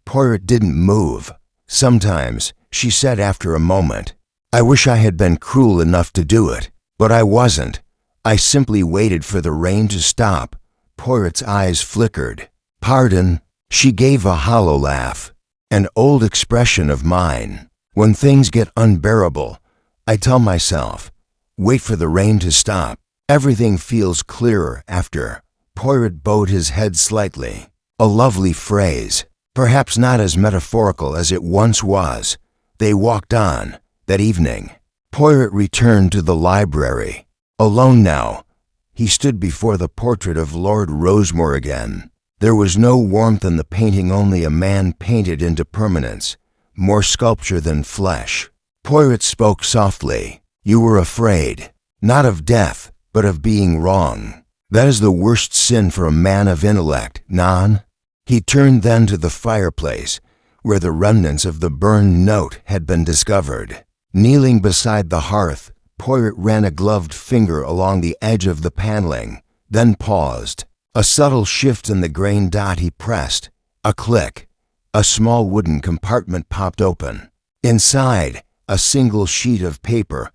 Poirot didn't move. "Sometimes," she said after a moment, "I wish I had been cruel enough to do it, but I wasn't. I simply waited for the rain to stop." Poirot's eyes flickered. "Pardon?" She gave a hollow laugh. "An old expression of mine. When things get unbearable, I tell myself, wait for the rain to stop. Everything feels clearer after. Poirot bowed his head slightly. A lovely phrase, perhaps not as metaphorical as it once was. They walked on, that evening. Poirot returned to the library. Alone now, he stood before the portrait of Lord Rosemore again. There was no warmth in the painting, only a man painted into permanence, more sculpture than flesh. Poirot spoke softly. You were afraid, not of death, but of being wrong. That is the worst sin for a man of intellect, non? He turned then to the fireplace, where the remnants of the burned note had been discovered. Kneeling beside the hearth, Poirot ran a gloved finger along the edge of the paneling, then paused. A subtle shift in the grain dot he pressed. A click. A small wooden compartment popped open. Inside, a single sheet of paper,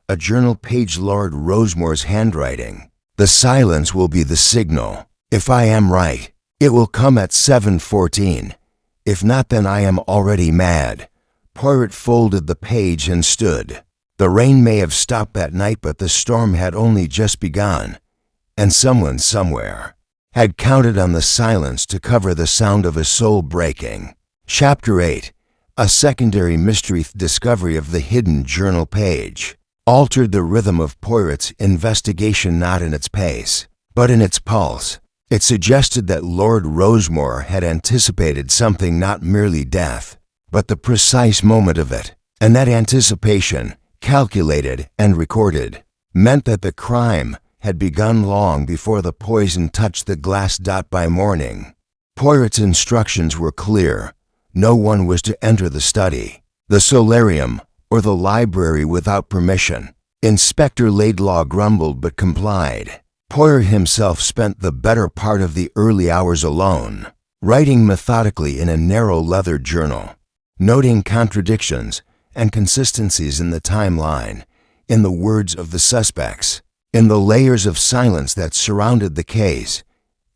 a journal page, Lord Rosemore's handwriting. The silence will be the signal. If I am right, it will come at 7:14. If not, then I am already mad. Poirot folded the page and stood. The rain may have stopped that night, but the storm had only just begun, and someone somewhere had counted on the silence to cover the sound of a soul breaking. Chapter 8. A secondary mystery. Discovery of the hidden journal page altered the rhythm of Poirot's investigation, not in its pace, but in its pulse. It suggested that Lord Rosemore had anticipated something, not merely death, but the precise moment of it, and that anticipation, calculated and recorded, meant that the crime had begun long before the poison touched the glass dot by morning. Poirot's instructions were clear. No one was to enter the study, the solarium, or the library without permission. Inspector Laidlaw grumbled but complied. Poirot himself spent the better part of the early hours alone, writing methodically in a narrow leather journal, noting contradictions and consistencies in the timeline, in the words of the suspects, in the layers of silence that surrounded the case.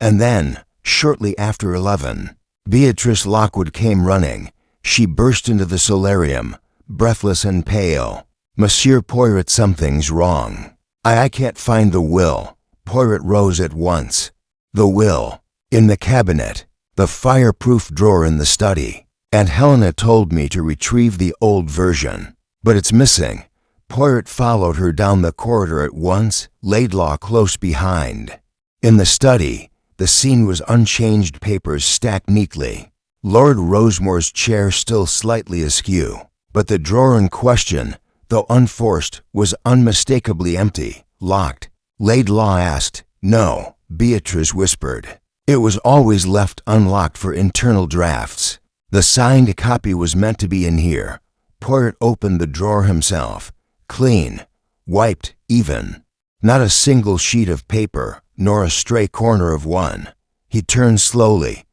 And then, shortly after 11, Beatrice Lockwood came running. She burst into the solarium, breathless and pale. Monsieur Poirot, something's wrong. I can't find the will. Poirot rose at once. The will. In the cabinet. The fireproof drawer in the study. Aunt Helena told me to retrieve the old version. But it's missing. Poirot followed her down the corridor at once, Laidlaw close behind. In the study, the scene was unchanged, papers stacked neatly. Lord Rosemore's chair still slightly askew. But the drawer in question, though unforced, was unmistakably empty, locked. Laidlaw asked. No, Beatrice whispered. It was always left unlocked for internal drafts. The signed copy was meant to be in here. Poirot opened the drawer himself. Clean, wiped, even. Not a single sheet of paper, nor a stray corner of one. He turned slowly.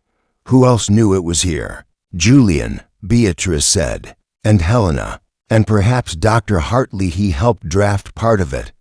Who else knew it was here? Julian, Beatrice said, and Helena, and perhaps Dr. Hartley. He helped draft part of it.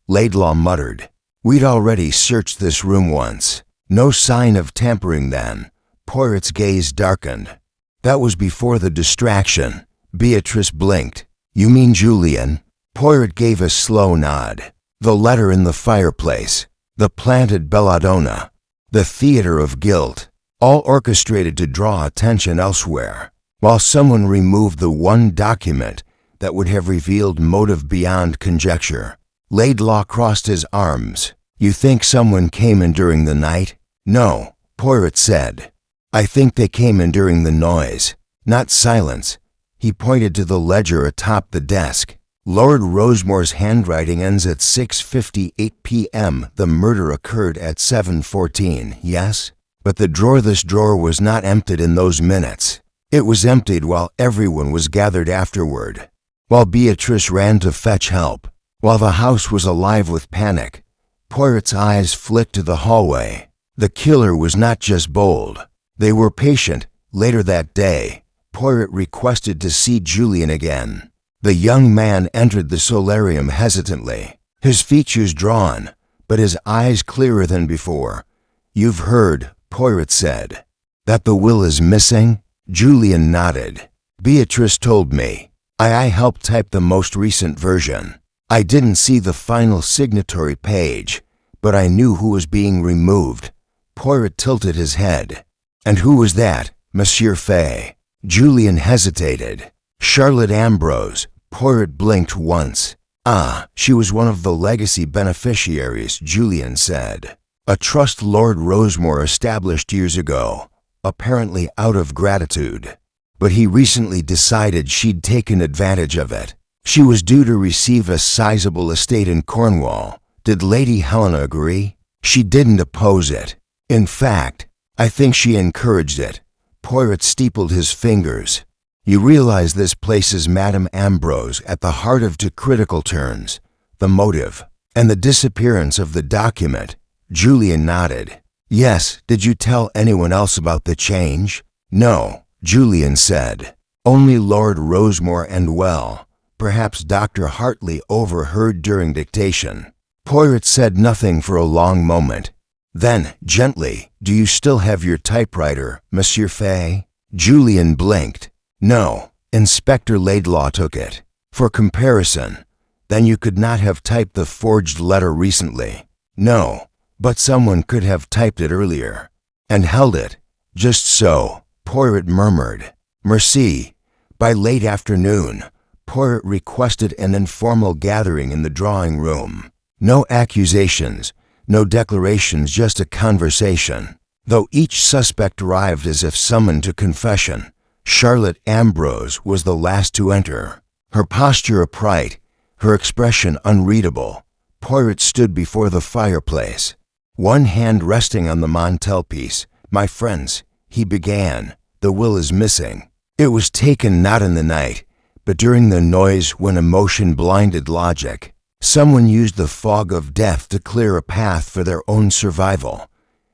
Laidlaw muttered. We'd already searched this room once. No sign of tampering then. Poirot's gaze darkened. That was before the distraction. Beatrice blinked. You mean Julian? Poirot gave a slow nod. The letter in the fireplace. The planted belladonna. The theater of guilt. All orchestrated to draw attention elsewhere, while someone removed the one document that would have revealed motive beyond conjecture. Laidlaw crossed his arms. You think someone came in during the night? No, Poirot said. I think they came in during the noise, not silence. He pointed to the ledger atop the desk. Lord Rosemore's handwriting ends at 6:58 p.m. The murder occurred at 7:14, yes? But this drawer was not emptied in those minutes. It was emptied while everyone was gathered afterward, while Beatrice ran to fetch help, while the house was alive with panic. Poirot's eyes flicked to the hallway. The killer was not just bold. They were patient. Later that day, Poirot requested to see Julian again. The young man entered the solarium hesitantly, his features drawn, but his eyes clearer than before. You've heard, Poirot said, that the will is missing? Julian nodded. Beatrice told me. I helped type the most recent version. I didn't see the final signatory page, but I knew who was being removed. Poirot tilted his head. And who was that, Monsieur Fay? Julian hesitated. Charlotte Ambrose. Poirot blinked once. Ah, she was one of the legacy beneficiaries, Julian said. A trust Lord Rosemore established years ago, apparently out of gratitude. But he recently decided she'd taken advantage of it. She was due to receive a sizable estate in Cornwall. Did Lady Helena agree? She didn't oppose it. In fact, I think she encouraged it. Poirot steepled his fingers. You realize this places Madame Ambrose at the heart of two critical turns, the motive and the disappearance of the document. Julian nodded. Yes, did you tell anyone else about the change? No, Julian said. Only Lord Rosemore and perhaps Dr. Hartley overheard during dictation. Poirot said nothing for a long moment. Then, gently, do you still have your typewriter, Monsieur Fay? Julian blinked. No, Inspector Laidlaw took it. For comparison, then you could not have typed the forged letter recently. No, but someone could have typed it earlier. And held it. Just so, Poirot murmured. Merci. By late afternoon, Poirot requested an informal gathering in the drawing room. No accusations, no declarations, just a conversation. Though each suspect arrived as if summoned to confession, Charlotte Ambrose was the last to enter. Her posture upright, her expression unreadable. Poirot stood before the fireplace, one hand resting on the mantelpiece. My friends, he began, the will is missing. It was taken not in the night, but during the noise when emotion blinded logic. Someone used the fog of death to clear a path for their own survival.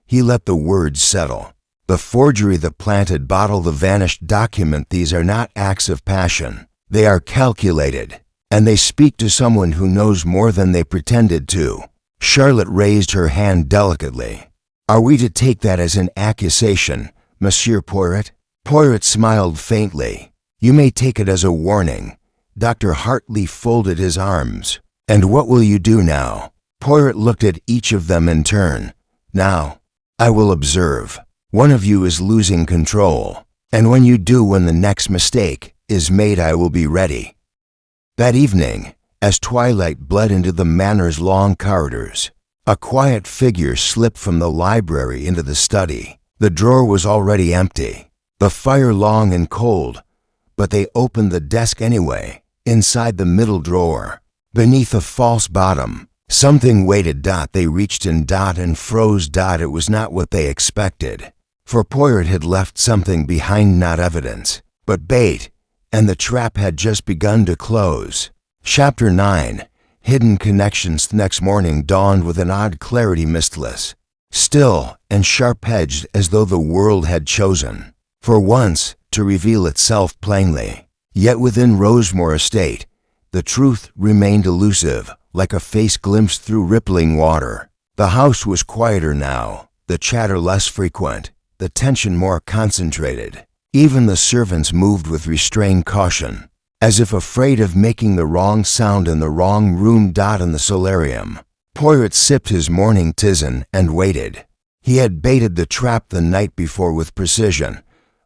He let the words settle. The forgery, the planted bottle, the vanished document, these are not acts of passion. They are calculated, and they speak to someone who knows more than they pretended to. Charlotte raised her hand delicately. Are we to take that as an accusation, Monsieur Poirot? Poirot smiled faintly. You may take it as a warning. Dr. Hartley folded his arms. And what will you do now? Poirot looked at each of them in turn. Now, I will observe. One of you is losing control. And when you do, when the next mistake is made, I will be ready. That evening, as twilight bled into the manor's long corridors, a quiet figure slipped from the library into the study. The drawer was already empty, the fire long and cold, but they opened the desk anyway. Inside the middle drawer, beneath a false bottom, something waited. They reached and froze. It was not what they expected, for Poirot had left something behind, not evidence, but bait, and the trap had just begun to close. Chapter 9. Hidden Connections. The next morning dawned with an odd clarity, mistless, still and sharp-edged, as though the world had chosen, for once, to reveal itself plainly. Yet within Rosemore Estate, the truth remained elusive, like a face glimpsed through rippling water. The house was quieter now, the chatter less frequent, the tension more concentrated. Even the servants moved with restrained caution, as if afraid of making the wrong sound in the wrong room. In the solarium, Poirot sipped his morning tisane and waited. He had baited the trap the night before with precision.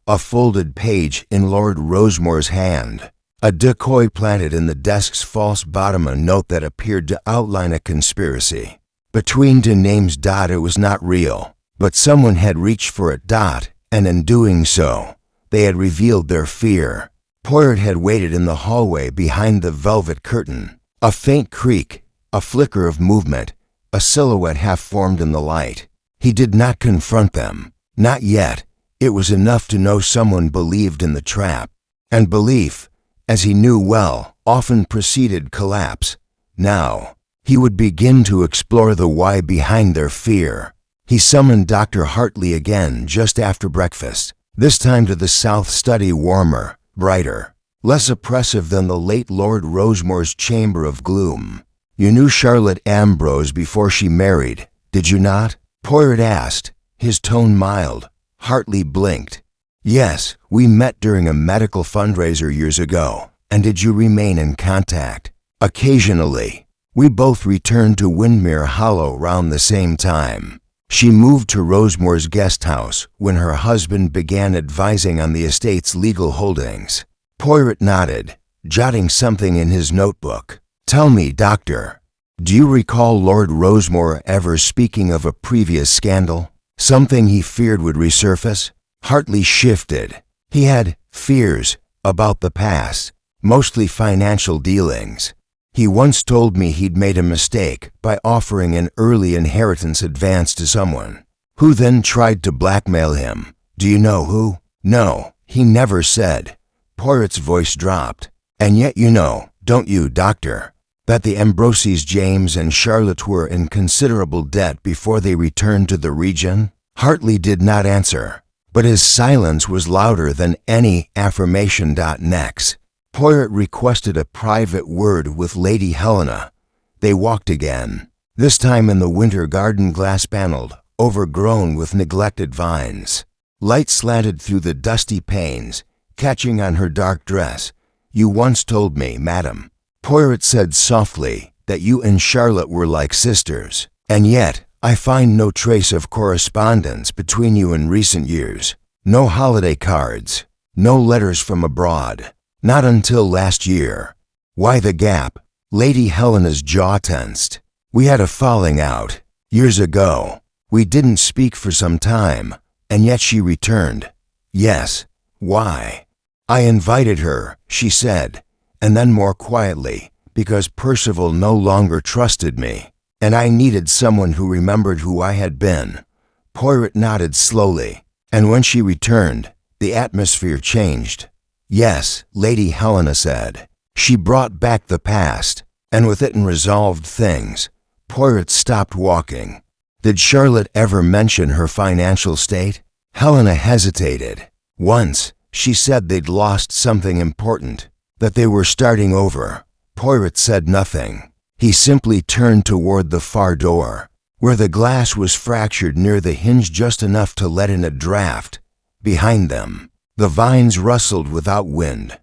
A folded page in Lord Rosemore's hand, a decoy planted in the desk's false bottom, a note that appeared to outline a conspiracy between two names. It was not real, but someone had reached for it. And in doing so, they had revealed their fear. Poirot had waited in the hallway behind the velvet curtain. A faint creak, a flicker of movement, a silhouette half formed in the light. He did not confront them. Not yet. It was enough to know someone believed in the trap. And belief, as he knew well, often preceded collapse. Now, he would begin to explore the why behind their fear. He summoned Dr. Hartley again just after breakfast, this time to the south study, warmer, brighter, less oppressive than the late Lord Rosemore's chamber of gloom. You knew Charlotte Ambrose before she married, did you not? Poirot asked, his tone mild. Hartley blinked. Yes, we met during a medical fundraiser years ago, And did you remain in contact? Occasionally. We both returned to Windmere Hollow round the same time. She moved to Rosemore's guest house when her husband began advising on the estate's legal holdings. Poirot nodded, jotting something in his notebook. Tell me, Doctor, do you recall Lord Rosemore ever speaking of a previous scandal? Something he feared would resurface? Hartley shifted. He had fears about the past, mostly financial dealings. He once told me he'd made a mistake by offering an early inheritance advance to someone, who then tried to blackmail him. Do you know who? No, he never said. Poirot's voice dropped. And yet you know, don't you, Doctor, that the Ambrosies James and Charlotte were in considerable debt before they returned to the region? Hartley did not answer, but his silence was louder than any affirmation. Next, Poirot requested a private word with Lady Helena. They walked again, this time in the winter garden, glass-paneled, overgrown with neglected vines. Light slanted through the dusty panes, catching on her dark dress. You once told me, madam, Poirot said softly, that you and Charlotte were like sisters, and yet I find no trace of correspondence between you in recent years. No holiday cards, no letters from abroad. Not until last year. Why the gap? Lady Helena's jaw tensed. We had a falling out. Years ago. We didn't speak for some time, and yet she returned. Yes. Why? I invited her, she said, and then more quietly, because Percival no longer trusted me, and I needed someone who remembered who I had been. Poirot nodded slowly, and when she returned, the atmosphere changed. Yes, Lady Helena said. She brought back the past, and with it resolved things. Poirot stopped walking. Did Charlotte ever mention her financial state? Helena hesitated. Once, she said they'd lost something important, that they were starting over. Poirot said nothing. He simply turned toward the far door, where the glass was fractured near the hinge just enough to let in a draft. Behind them, the vines rustled without wind.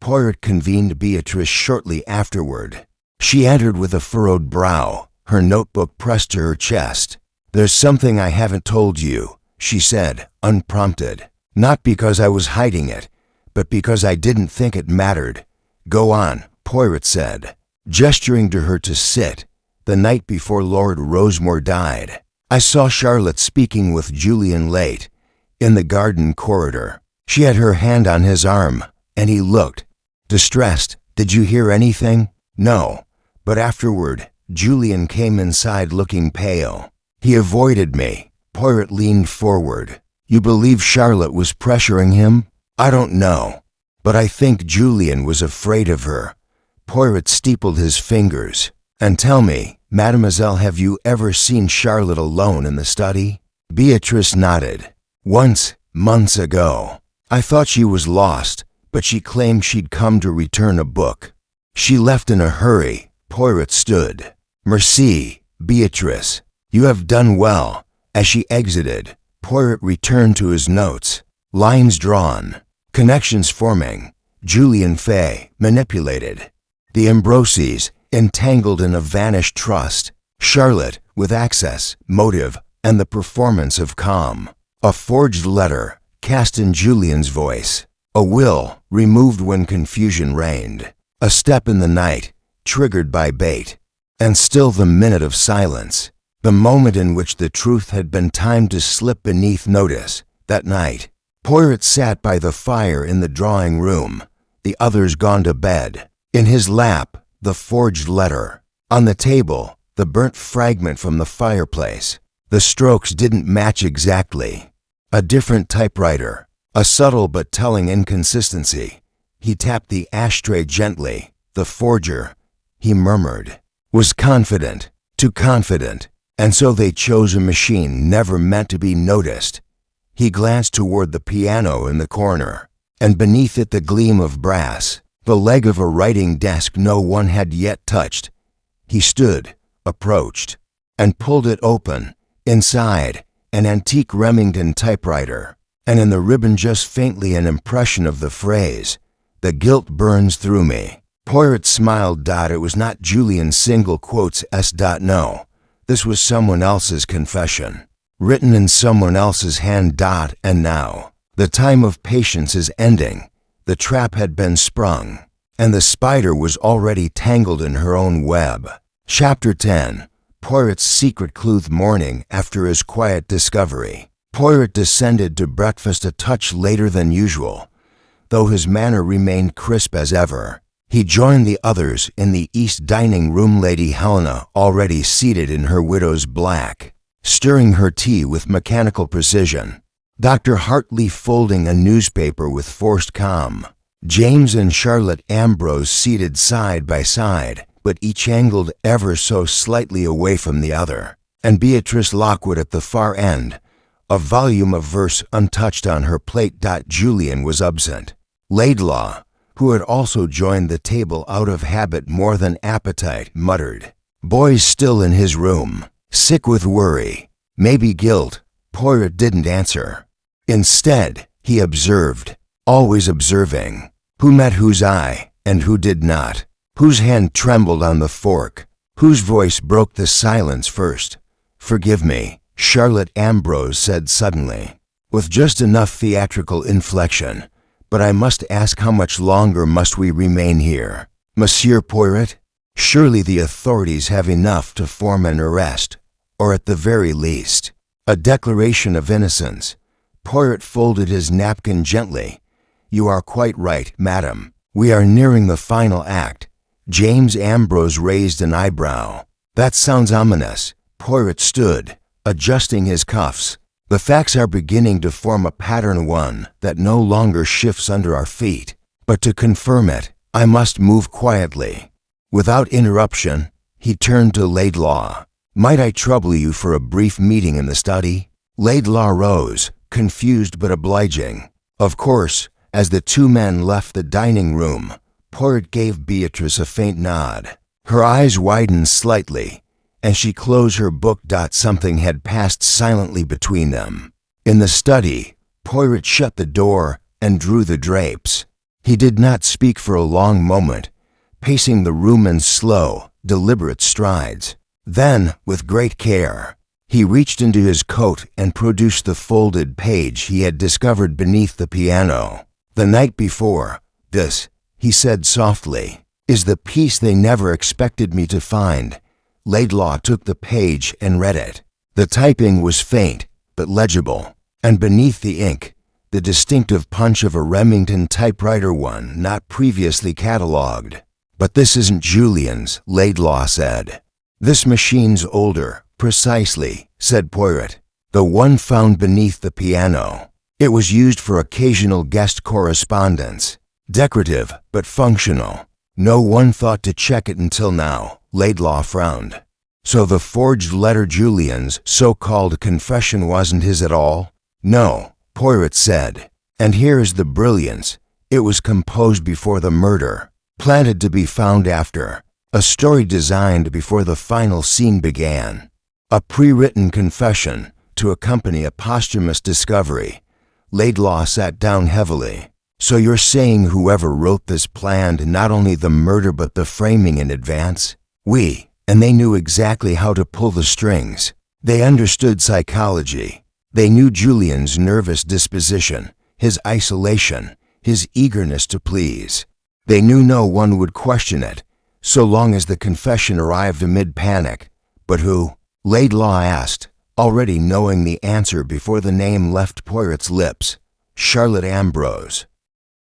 Poirot convened Beatrice shortly afterward. She entered with a furrowed brow, her notebook pressed to her chest. There's something I haven't told you, she said, unprompted. Not because I was hiding it, but because I didn't think it mattered. Go on, Poirot said, gesturing to her to sit. The night before Lord Rosemore died, I saw Charlotte speaking with Julian late, in the garden corridor. She had her hand on his arm, and he looked distressed. Did you hear anything? No, but afterward, Julian came inside looking pale. He avoided me. Poirot leaned forward. You believe Charlotte was pressuring him? I don't know, but I think Julian was afraid of her. Poirot steepled his fingers. And tell me, mademoiselle, have you ever seen Charlotte alone in the study? Beatrice nodded. Once, months ago. I thought she was lost, but she claimed she'd come to return a book. She left in a hurry. Poirot stood. Merci, Beatrice. You have done well. As she exited, Poirot returned to his notes. Lines drawn. Connections forming. Julian Fay, manipulated. The Ambrosies, entangled in a vanished trust. Charlotte, with access, motive, and the performance of calm. A forged letter, cast in Julian's voice. A will, removed when confusion reigned. A step in the night, triggered by bait. And still the minute of silence. The moment in which the truth had been timed to slip beneath notice. That night, Poirot sat by the fire in the drawing room, the others gone to bed. In his lap, the forged letter. On the table, the burnt fragment from the fireplace. The strokes didn't match exactly. A different typewriter, a subtle but telling inconsistency. He tapped the ashtray gently. The forger, he murmured, was confident, too confident, and so they chose a machine never meant to be noticed. He glanced toward the piano in the corner, and beneath it the gleam of brass, the leg of a writing desk no one had yet touched. He stood, approached, and pulled it open. Inside, an antique Remington typewriter, and in the ribbon just faintly an impression of the phrase, The guilt burns through me. Poirot smiled. It was not Julian's single quotes s. No. This was someone else's confession, written in someone else's hand. And now, the time of patience is ending. The trap had been sprung, and the spider was already tangled in her own web. Chapter 10. Poirot's secret clue. Morning after his quiet discovery, Poirot descended to breakfast a touch later than usual, though his manner remained crisp as ever. He joined the others in the east dining room. Lady Helena, already seated in her widow's black, stirring her tea with mechanical precision. Dr. Hartley folding a newspaper with forced calm. James and Charlotte Ambrose seated side by side, but each angled ever so slightly away from the other. And Beatrice Lockwood at the far end, a volume of verse untouched on her plate. Julian was absent. Laidlaw, who had also joined the table out of habit more than appetite, muttered, "Boy's still in his room, sick with worry, maybe guilt." Poirot didn't answer. Instead, he observed, always observing, who met whose eye and who did not, whose hand trembled on the fork, whose voice broke the silence first. "Forgive me," Charlotte Ambrose said suddenly, with just enough theatrical inflection, "but I must ask, how much longer must we remain here? Monsieur Poirot? Surely the authorities have enough to form an arrest, or at the very least, a declaration of innocence." Poirot folded his napkin gently. "You are quite right, madam. We are nearing the final act." James Ambrose raised an eyebrow. "That sounds ominous." Poirot stood, adjusting his cuffs. "The facts are beginning to form a pattern, one that no longer shifts under our feet. But to confirm it, I must move quietly." Without interruption, he turned to Laidlaw. "Might I trouble you for a brief meeting in the study?" Laidlaw rose, confused but obliging. Of course. As the two men left the dining room, Poirot gave Beatrice a faint nod. Her eyes widened slightly, and she closed her book. Something had passed silently between them. In the study, Poirot shut the door and drew the drapes. He did not speak for a long moment, pacing the room in slow, deliberate strides. Then, with great care, he reached into his coat and produced the folded page he had discovered beneath the piano the night before. "This," he said softly, "is the piece they never expected me to find." Laidlaw took the page and read it. The typing was faint, but legible, and beneath the ink, the distinctive punch of a Remington typewriter, one not previously catalogued. "But this isn't Julian's," Laidlaw said. "This machine's older." "Precisely," said Poirot. "The one found beneath the piano. It was used for occasional guest correspondence. Decorative, but functional. No one thought to check it until now." Laidlaw frowned. "So the forged letter, Julian's so-called confession, wasn't his at all?" "No," Poirot said. "And here is the brilliance. It was composed before the murder, planted to be found after. A story designed before the final scene began. A pre-written confession to accompany a posthumous discovery." Laidlaw sat down heavily. "So you're saying whoever wrote this planned not only the murder but the framing in advance?" And they knew exactly how to pull the strings. They understood psychology. They knew Julian's nervous disposition, his isolation, his eagerness to please. They knew no one would question it, so long as the confession arrived amid panic. "But who?" Laidlaw asked, already knowing the answer before the name left Poirot's lips. "Charlotte Ambrose."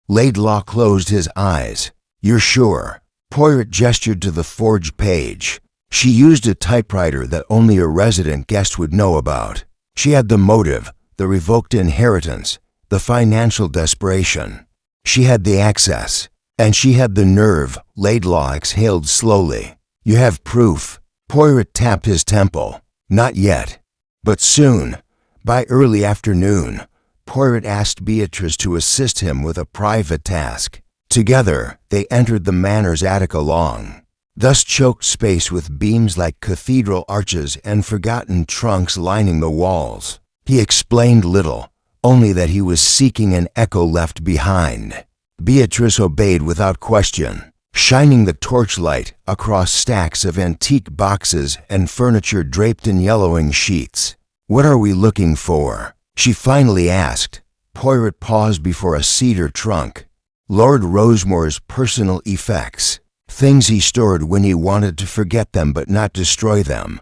Laidlaw closed his eyes. "You're sure?" Poirot gestured to the forged page. "She used a typewriter that only a resident guest would know about. She had the motive, the revoked inheritance, the financial desperation. She had the access, and she had the nerve." Laidlaw exhaled slowly. "You have proof?" Poirot tapped his temple. "Not yet. But soon." By early afternoon, Poirot asked Beatrice to assist him with a private task. Together, they entered the manor's attic, a long, dust-choked space with beams like cathedral arches and forgotten trunks lining the walls. He explained little, only that he was seeking an echo left behind. Beatrice obeyed without question, shining the torchlight across stacks of antique boxes and furniture draped in yellowing sheets. "What are we looking for?" she finally asked. Poirot paused before a cedar trunk. "Lord Rosemore's personal effects, things he stored when he wanted to forget them but not destroy them."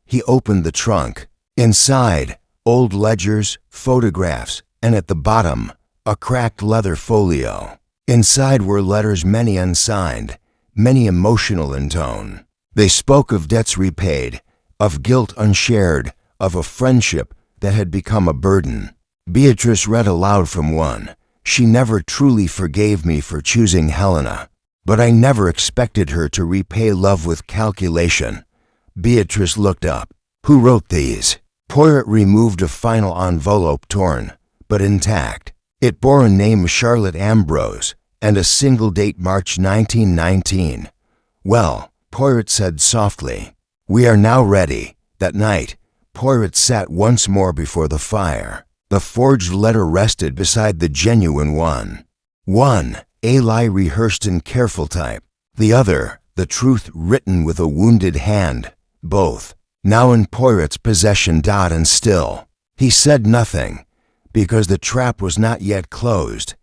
He opened the trunk. Inside, old ledgers, photographs, and at the bottom, a cracked leather folio. Inside were letters, many unsigned, many emotional in tone. They spoke of debts repaid, of guilt unshared, of a friendship that had become a burden. Beatrice read aloud from one. "She never truly forgave me for choosing Helena, but I never expected her to repay love with calculation." Beatrice looked up. "Who wrote these?" Poirot removed a final envelope, torn, but intact. It bore a name, Charlotte Ambrose, and a single date, March 1919. "Well," Poirot said softly, "we are now ready." That night, Poirot sat once more before the fire. The forged letter rested beside the genuine one. One, a lie rehearsed in careful type. The other, the truth written with a wounded hand. Both, now in Poirot's possession. And still, he said nothing, because the trap was not yet closed.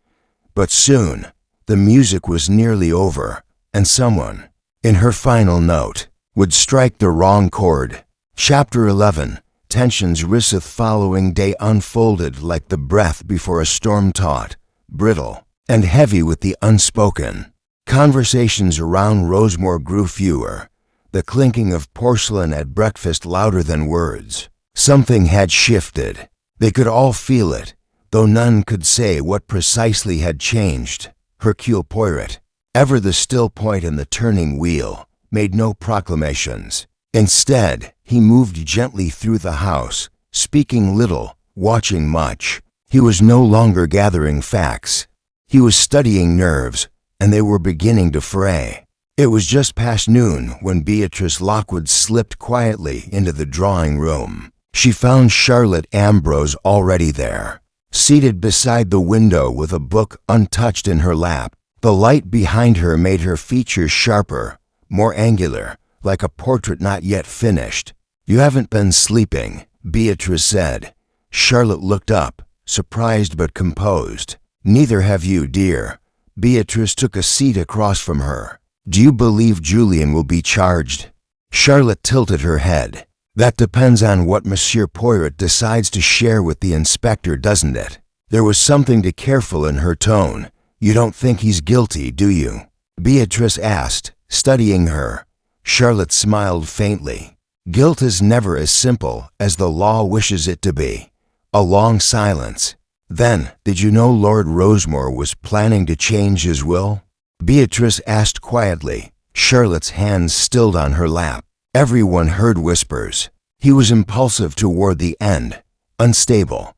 But soon, the music was nearly over, and someone, in her final note, would strike the wrong chord. Chapter 11. Tensions riseth following day unfolded like the breath before a storm, taut, brittle, and heavy with the unspoken. Conversations around Rosemore grew fewer, the clinking of porcelain at breakfast louder than words. Something had shifted. They could all feel it, though none could say what precisely had changed. Hercule Poirot, ever the still point in the turning wheel, made no proclamations. Instead, he moved gently through the house, speaking little, watching much. He was no longer gathering facts. He was studying nerves, and they were beginning to fray. It was just past noon when Beatrice Lockwood slipped quietly into the drawing room. She found Charlotte Ambrose already there, seated beside the window with a book untouched in her lap. The light behind her made her features sharper, more angular, like a portrait not yet finished. "You haven't been sleeping," Beatrice said. Charlotte looked up, surprised but composed. "Neither have you, dear." Beatrice took a seat across from her. "Do you believe Julian will be charged?" Charlotte tilted her head. "That depends on what Monsieur Poirot decides to share with the inspector, doesn't it?" There was something too careful in her tone. "You don't think he's guilty, do you?" Beatrice asked, studying her. Charlotte smiled faintly. "Guilt is never as simple as the law wishes it to be." A long silence. "Then, did you know Lord Rosemore was planning to change his will?" Beatrice asked quietly. Charlotte's hands stilled on her lap. Everyone heard whispers. "He was impulsive toward the end, unstable,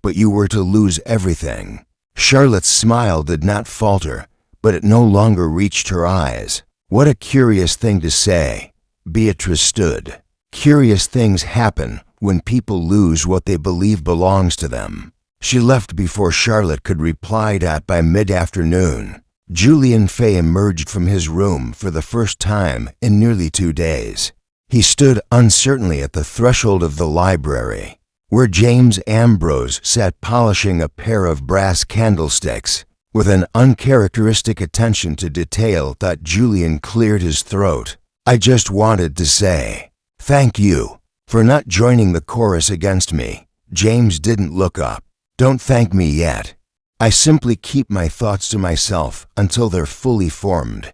but you were to lose everything." Charlotte's smile did not falter, but it no longer reached her eyes. What a curious thing to say. Beatrice stood. Curious things happen when people lose what they believe belongs to them. She left before Charlotte could reply. By mid-afternoon, Julian Fay emerged from his room for the first time in nearly 2 days. He stood uncertainly at the threshold of the library, where James Ambrose sat polishing a pair of brass candlesticks. With an uncharacteristic attention to detail, Julian cleared his throat. "I just wanted to say thank you for not joining the chorus against me." James didn't look up. "Don't thank me yet. I simply keep my thoughts to myself until they're fully formed."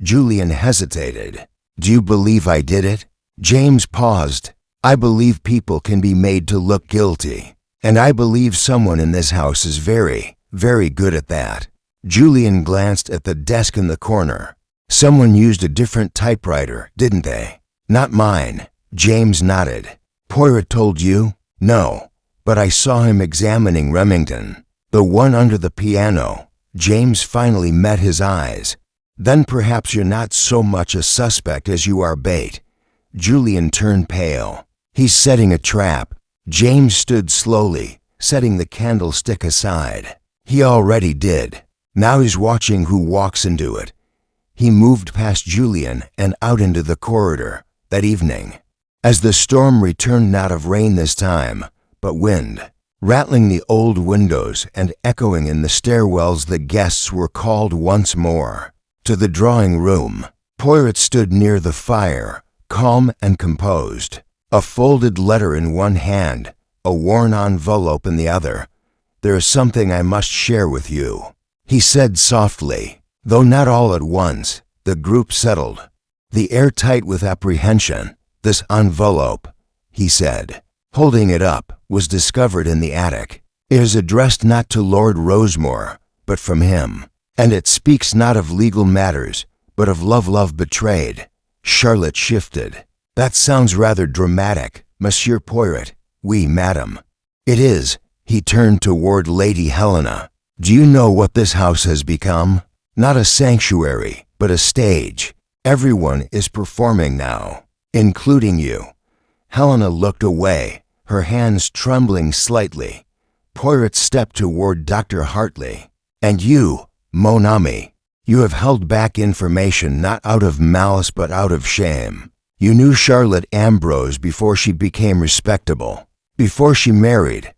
Julian hesitated. "Do you believe I did it?" James paused. "I believe people can be made to look guilty, and I believe someone in this house is very, very good at that." Julian glanced at the desk in the corner. "Someone used a different typewriter, didn't they?" "Not mine." James nodded. "Poirot told you?" "No, but I saw him examining Remington, the one under the piano." James finally met his eyes. "Then perhaps you're not so much a suspect as you are bait." Julian turned pale. "He's setting a trap." James stood slowly, setting the candlestick aside. "He already did." Now he's watching who walks into it. He moved past Julian and out into the corridor that evening. As the storm returned, not of rain this time, but wind, rattling the old windows and echoing in the stairwells, the guests were called once more to the drawing room. Poirot stood near the fire, calm and composed, a folded letter in one hand, a worn envelope in the other. "There is something I must share with you," he said softly, though not all at once. The group settled, the air tight with apprehension. "This envelope," he said, holding it up, "was discovered in the attic. It is addressed not to Lord Rosemore, but from him, and it speaks not of legal matters, but of love betrayed." Charlotte shifted. "That sounds rather dramatic, Monsieur Poirot." "Oui, madame." "It is." He turned toward Lady Helena. "Do you know what this house has become? Not a sanctuary, but a stage. Everyone is performing now, including you." Helena looked away, her hands trembling slightly. Poirot stepped toward Dr. Hartley. "And you, mon ami, you have held back information not out of malice but out of shame. You knew Charlotte Ambrose before she became respectable, before she married."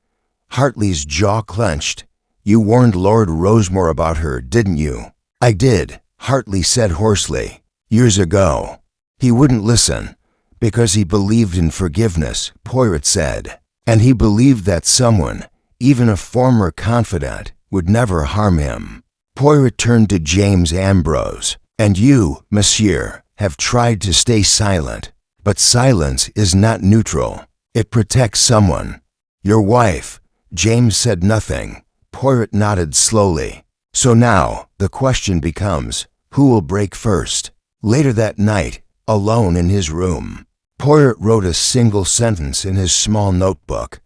Hartley's jaw clenched. "You warned Lord Rosemore about her, didn't you?" "I did," Hartley said hoarsely. "Years ago." "He wouldn't listen." "Because he believed in forgiveness," Poirot said. "And he believed that someone, even a former confidant, would never harm him." Poirot turned to James Ambrose. "And you, monsieur, have tried to stay silent. But silence is not neutral. It protects someone." "Your wife." James said nothing. Poirot nodded slowly. "So now, the question becomes, who will break first?" Later that night, alone in his room, Poirot wrote a single sentence in his small notebook.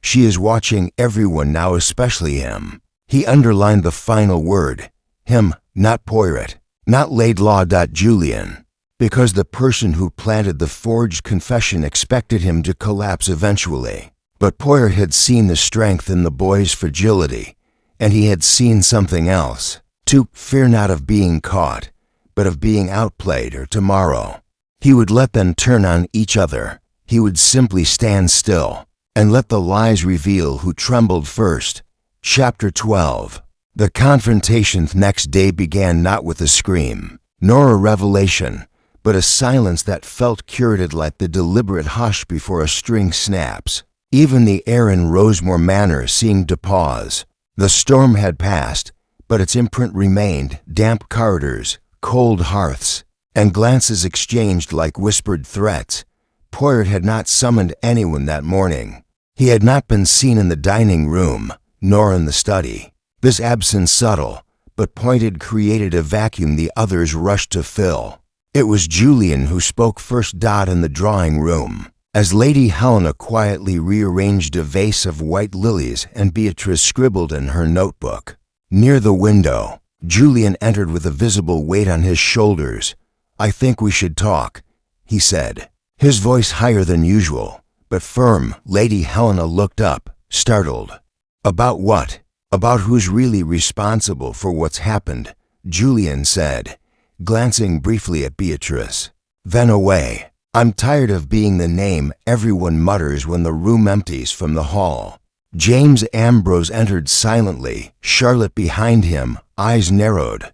"She is watching everyone now, especially him." He underlined the final word. Him, not Poirot, not Laidlaw. Julian. Because the person who planted the forged confession expected him to collapse eventually. But Poirot had seen the strength in the boy's fragility, and he had seen something else. To fear not of being caught, but of being outplayed, or tomorrow he would let them turn on each other. He would simply stand still and let the lies reveal who trembled first. Chapter 12. The confrontation next day began not with a scream, nor a revelation, but a silence that felt curated, like the deliberate hush before a string snaps. Even the air in Rosemore Manor seemed to pause. The storm had passed, but its imprint remained: damp corridors, cold hearths, and glances exchanged like whispered threats. Poirot had not summoned anyone that morning. He had not been seen in the dining room, nor in the study. This absence, subtle but pointed, created a vacuum the others rushed to fill. It was Julian who spoke first. In the drawing room, as Lady Helena quietly rearranged a vase of white lilies and Beatrice scribbled in her notebook. Near the window, Julian entered with a visible weight on his shoulders. "I think we should talk," he said, his voice higher than usual, but firm. Lady Helena looked up, startled. "About what?" "About who's really responsible for what's happened," Julian said, glancing briefly at Beatrice. Then away. "I'm tired of being the name everyone mutters when the room empties." From the hall, James Ambrose entered silently, Charlotte behind him, eyes narrowed.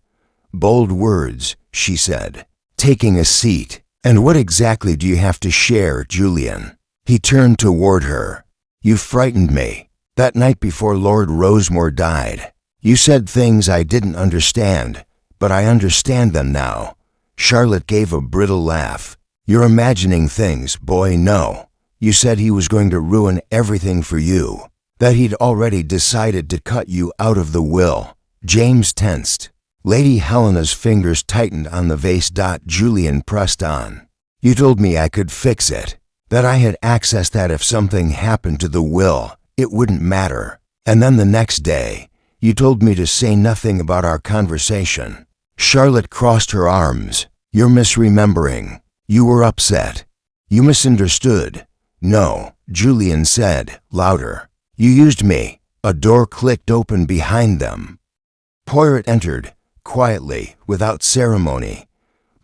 "Bold words," she said, taking a seat. "And what exactly do you have to share, Julian?" He turned toward her. "You frightened me. That night before Lord Rosemore died, you said things I didn't understand, but I understand them now." Charlotte gave a brittle laugh. "You're imagining things, boy, no. You said he was going to ruin everything for you, that he'd already decided to cut you out of the will." James tensed. Lady Helena's fingers tightened on the vase. Julian pressed on. "You told me I could fix it, that I had access, that if something happened to the will, it wouldn't matter. And then the next day, you told me to say nothing about our conversation." Charlotte crossed her arms. "You're misremembering. You were upset. You misunderstood." "No," Julian said, louder. "You used me." A door clicked open behind them. Poirot entered, quietly, without ceremony.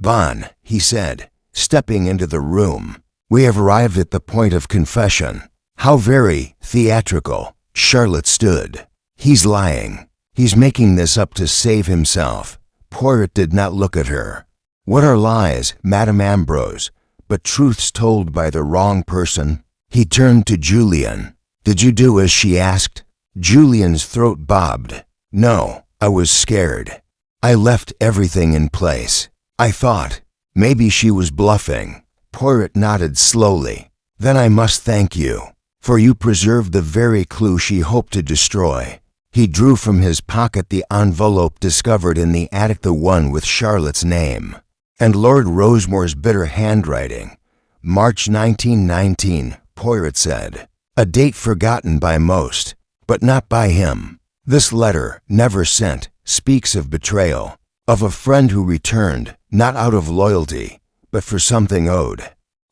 "Bon," he said, stepping into the room. "We have arrived at the point of confession." "How very theatrical." Charlotte stood. "He's lying. He's making this up to save himself." Poirot did not look at her. "What are lies, Madame Ambrose, but truths told by the wrong person?" He turned to Julian. "Did you do as she asked?" Julian's throat bobbed. "No, I was scared. I left everything in place. I thought maybe she was bluffing." Poirot nodded slowly. "Then I must thank you, for you preserved the very clue she hoped to destroy." He drew from his pocket the envelope discovered in the attic, the one with Charlotte's name and Lord Rosemore's bitter handwriting. "March 1919, Poirot said. "A date forgotten by most, but not by him. This letter, never sent, speaks of betrayal, of a friend who returned, not out of loyalty, but for something owed.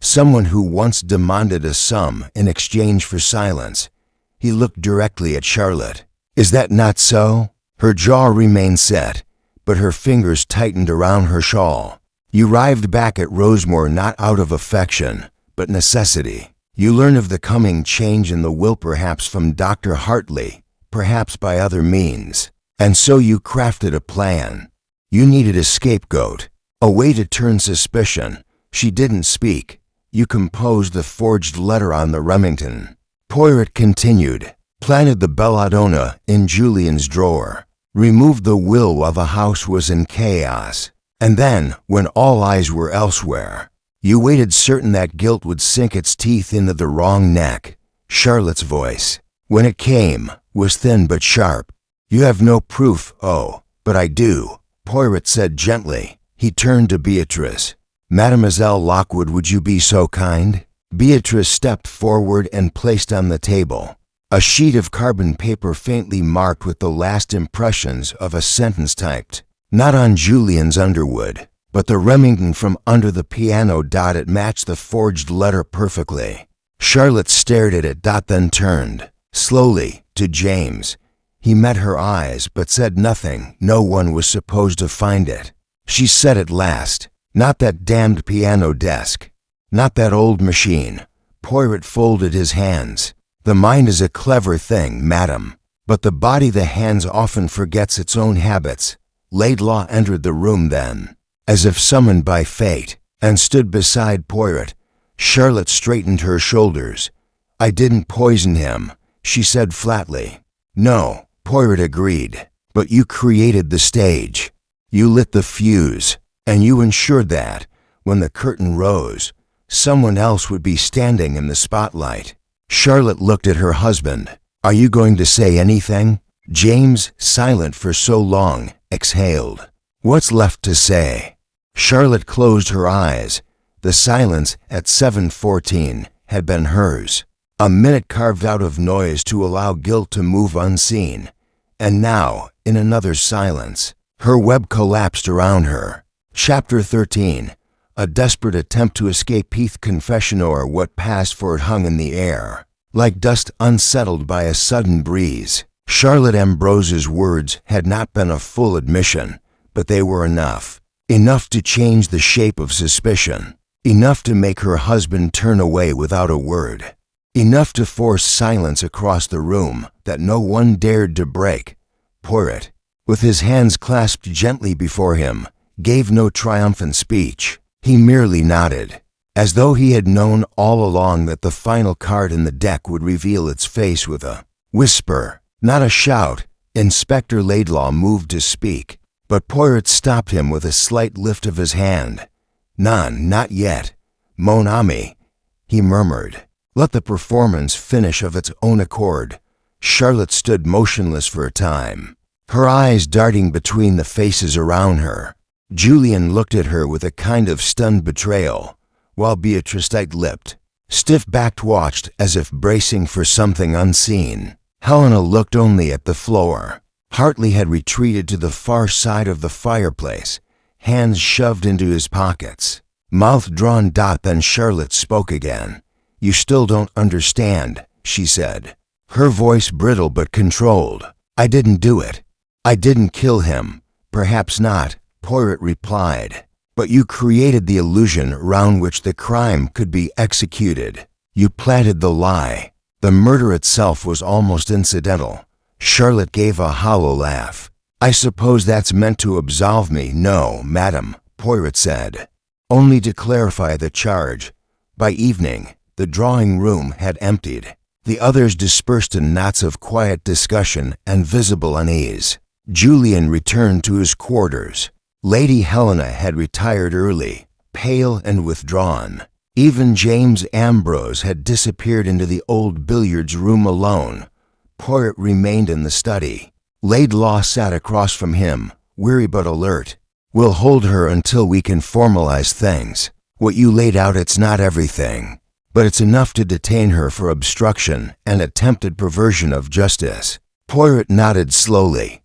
Someone who once demanded a sum in exchange for silence." He looked directly at Charlotte. "Is that not so?" Her jaw remained set, but her fingers tightened around her shawl. "You arrived back at Rosemore not out of affection, but necessity. You learned of the coming change in the will, perhaps from Dr. Hartley, perhaps by other means. And so you crafted a plan. You needed a scapegoat, a way to turn suspicion." She didn't speak. "You composed the forged letter on the Remington." Poirot continued. "Planted the belladonna in Julian's drawer. Removed the will while the house was in chaos. And then, when all eyes were elsewhere, you waited, certain that guilt would sink its teeth into the wrong neck." Charlotte's voice, when it came, was thin but sharp. "You have no proof." "Oh, but I do," Poirot said gently. He turned to Beatrice. "Mademoiselle Lockwood, would you be so kind?" Beatrice stepped forward and placed on the table a sheet of carbon paper faintly marked with the last impressions of a sentence typed. Not on Julian's Underwood, but the Remington from under the piano. It matched the forged letter perfectly. Charlotte stared at it. Then turned, slowly, to James. He met her eyes but said nothing. "No one was supposed to find it," she said at last. "Not that damned piano desk. Not that old machine." Poirot folded his hands. "The mind is a clever thing, madam, but the body, the hands, often forgets its own habits." Laidlaw entered the room then, as if summoned by fate, and stood beside Poirot. Charlotte straightened her shoulders. "I didn't poison him," she said flatly. "No," Poirot agreed, "but you created the stage. You lit the fuse, and you ensured that, when the curtain rose, someone else would be standing in the spotlight." Charlotte looked at her husband. "Are you going to say anything?" James, silent for so long, exhaled. "What's left to say?" Charlotte closed her eyes. The silence at 7:14 had been hers. A minute carved out of noise to allow guilt to move unseen. And now, in another silence, her web collapsed around her. Chapter 13. A desperate attempt to escape. Heath confession, or what passed for it, hung in the air, like dust unsettled by a sudden breeze. Charlotte Ambrose's words had not been a full admission, but they were enough. Enough to change the shape of suspicion. Enough to make her husband turn away without a word. Enough to force silence across the room that no one dared to break. Poirot, with his hands clasped gently before him, gave no triumphant speech. He merely nodded, as though he had known all along that the final card in the deck would reveal its face with a whisper, not a shout. Inspector Laidlaw moved to speak, but Poirot stopped him with a slight lift of his hand. "None, not yet, mon ami," he murmured. "Let the performance finish of its own accord." Charlotte stood motionless for a time, her eyes darting between the faces around her. Julian looked at her with a kind of stunned betrayal, while Beatrice tight-lipped, stiff-backed, watched as if bracing for something unseen. Helena looked only at the floor. Hartley had retreated to the far side of the fireplace, hands shoved into his pockets, mouth drawn. Then Charlotte spoke again. "You still don't understand," she said, her voice brittle but controlled. "I didn't do it. I didn't kill him. Perhaps not, Poirot replied. But you created the illusion around which the crime could be executed. You planted the lie. The murder itself was almost incidental. Charlotte gave a hollow laugh. I suppose that's meant to absolve me. No, madam, Poirot said. Only to clarify the charge. By evening, the drawing room had emptied. The others dispersed in knots of quiet discussion and visible unease. Julian returned to his quarters. Lady Helena had retired early, pale and withdrawn. Even James Ambrose had disappeared into the old billiards room alone. Poirot remained in the study. Laidlaw sat across from him, weary but alert. We'll hold her until we can formalize things. What you laid out, it's not everything, but it's enough to detain her for obstruction and attempted perversion of justice. Poirot nodded slowly.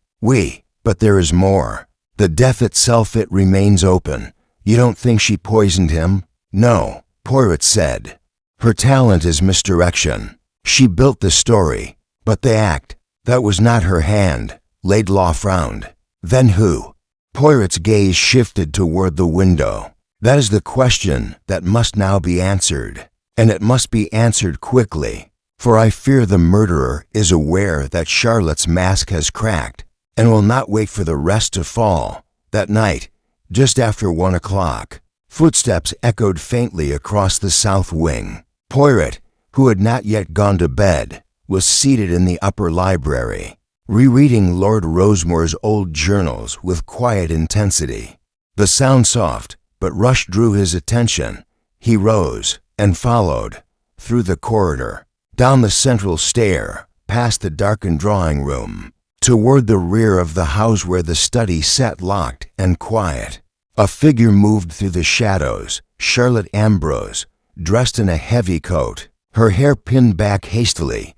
But there is more. The death itself, it remains open. You don't think she poisoned him? No, Poirot said. Her talent is misdirection. She built the story, but the act, that was not her hand. Laidlaw frowned. Then who? Poirot's gaze shifted toward the window. That is the question that must now be answered, and it must be answered quickly, for I fear the murderer is aware that Charlotte's mask has cracked, and will not wait for the rest to fall. That night, just after 1 o'clock, footsteps echoed faintly across the south wing. Poirot, who had not yet gone to bed, was seated in the upper library, rereading Lord Rosemore's old journals with quiet intensity. The sound soft, but rush drew his attention. He rose and followed, through the corridor, down the central stair, past the darkened drawing room, toward the rear of the house where the study sat locked and quiet. A figure moved through the shadows, Charlotte Ambrose, dressed in a heavy coat, her hair pinned back hastily,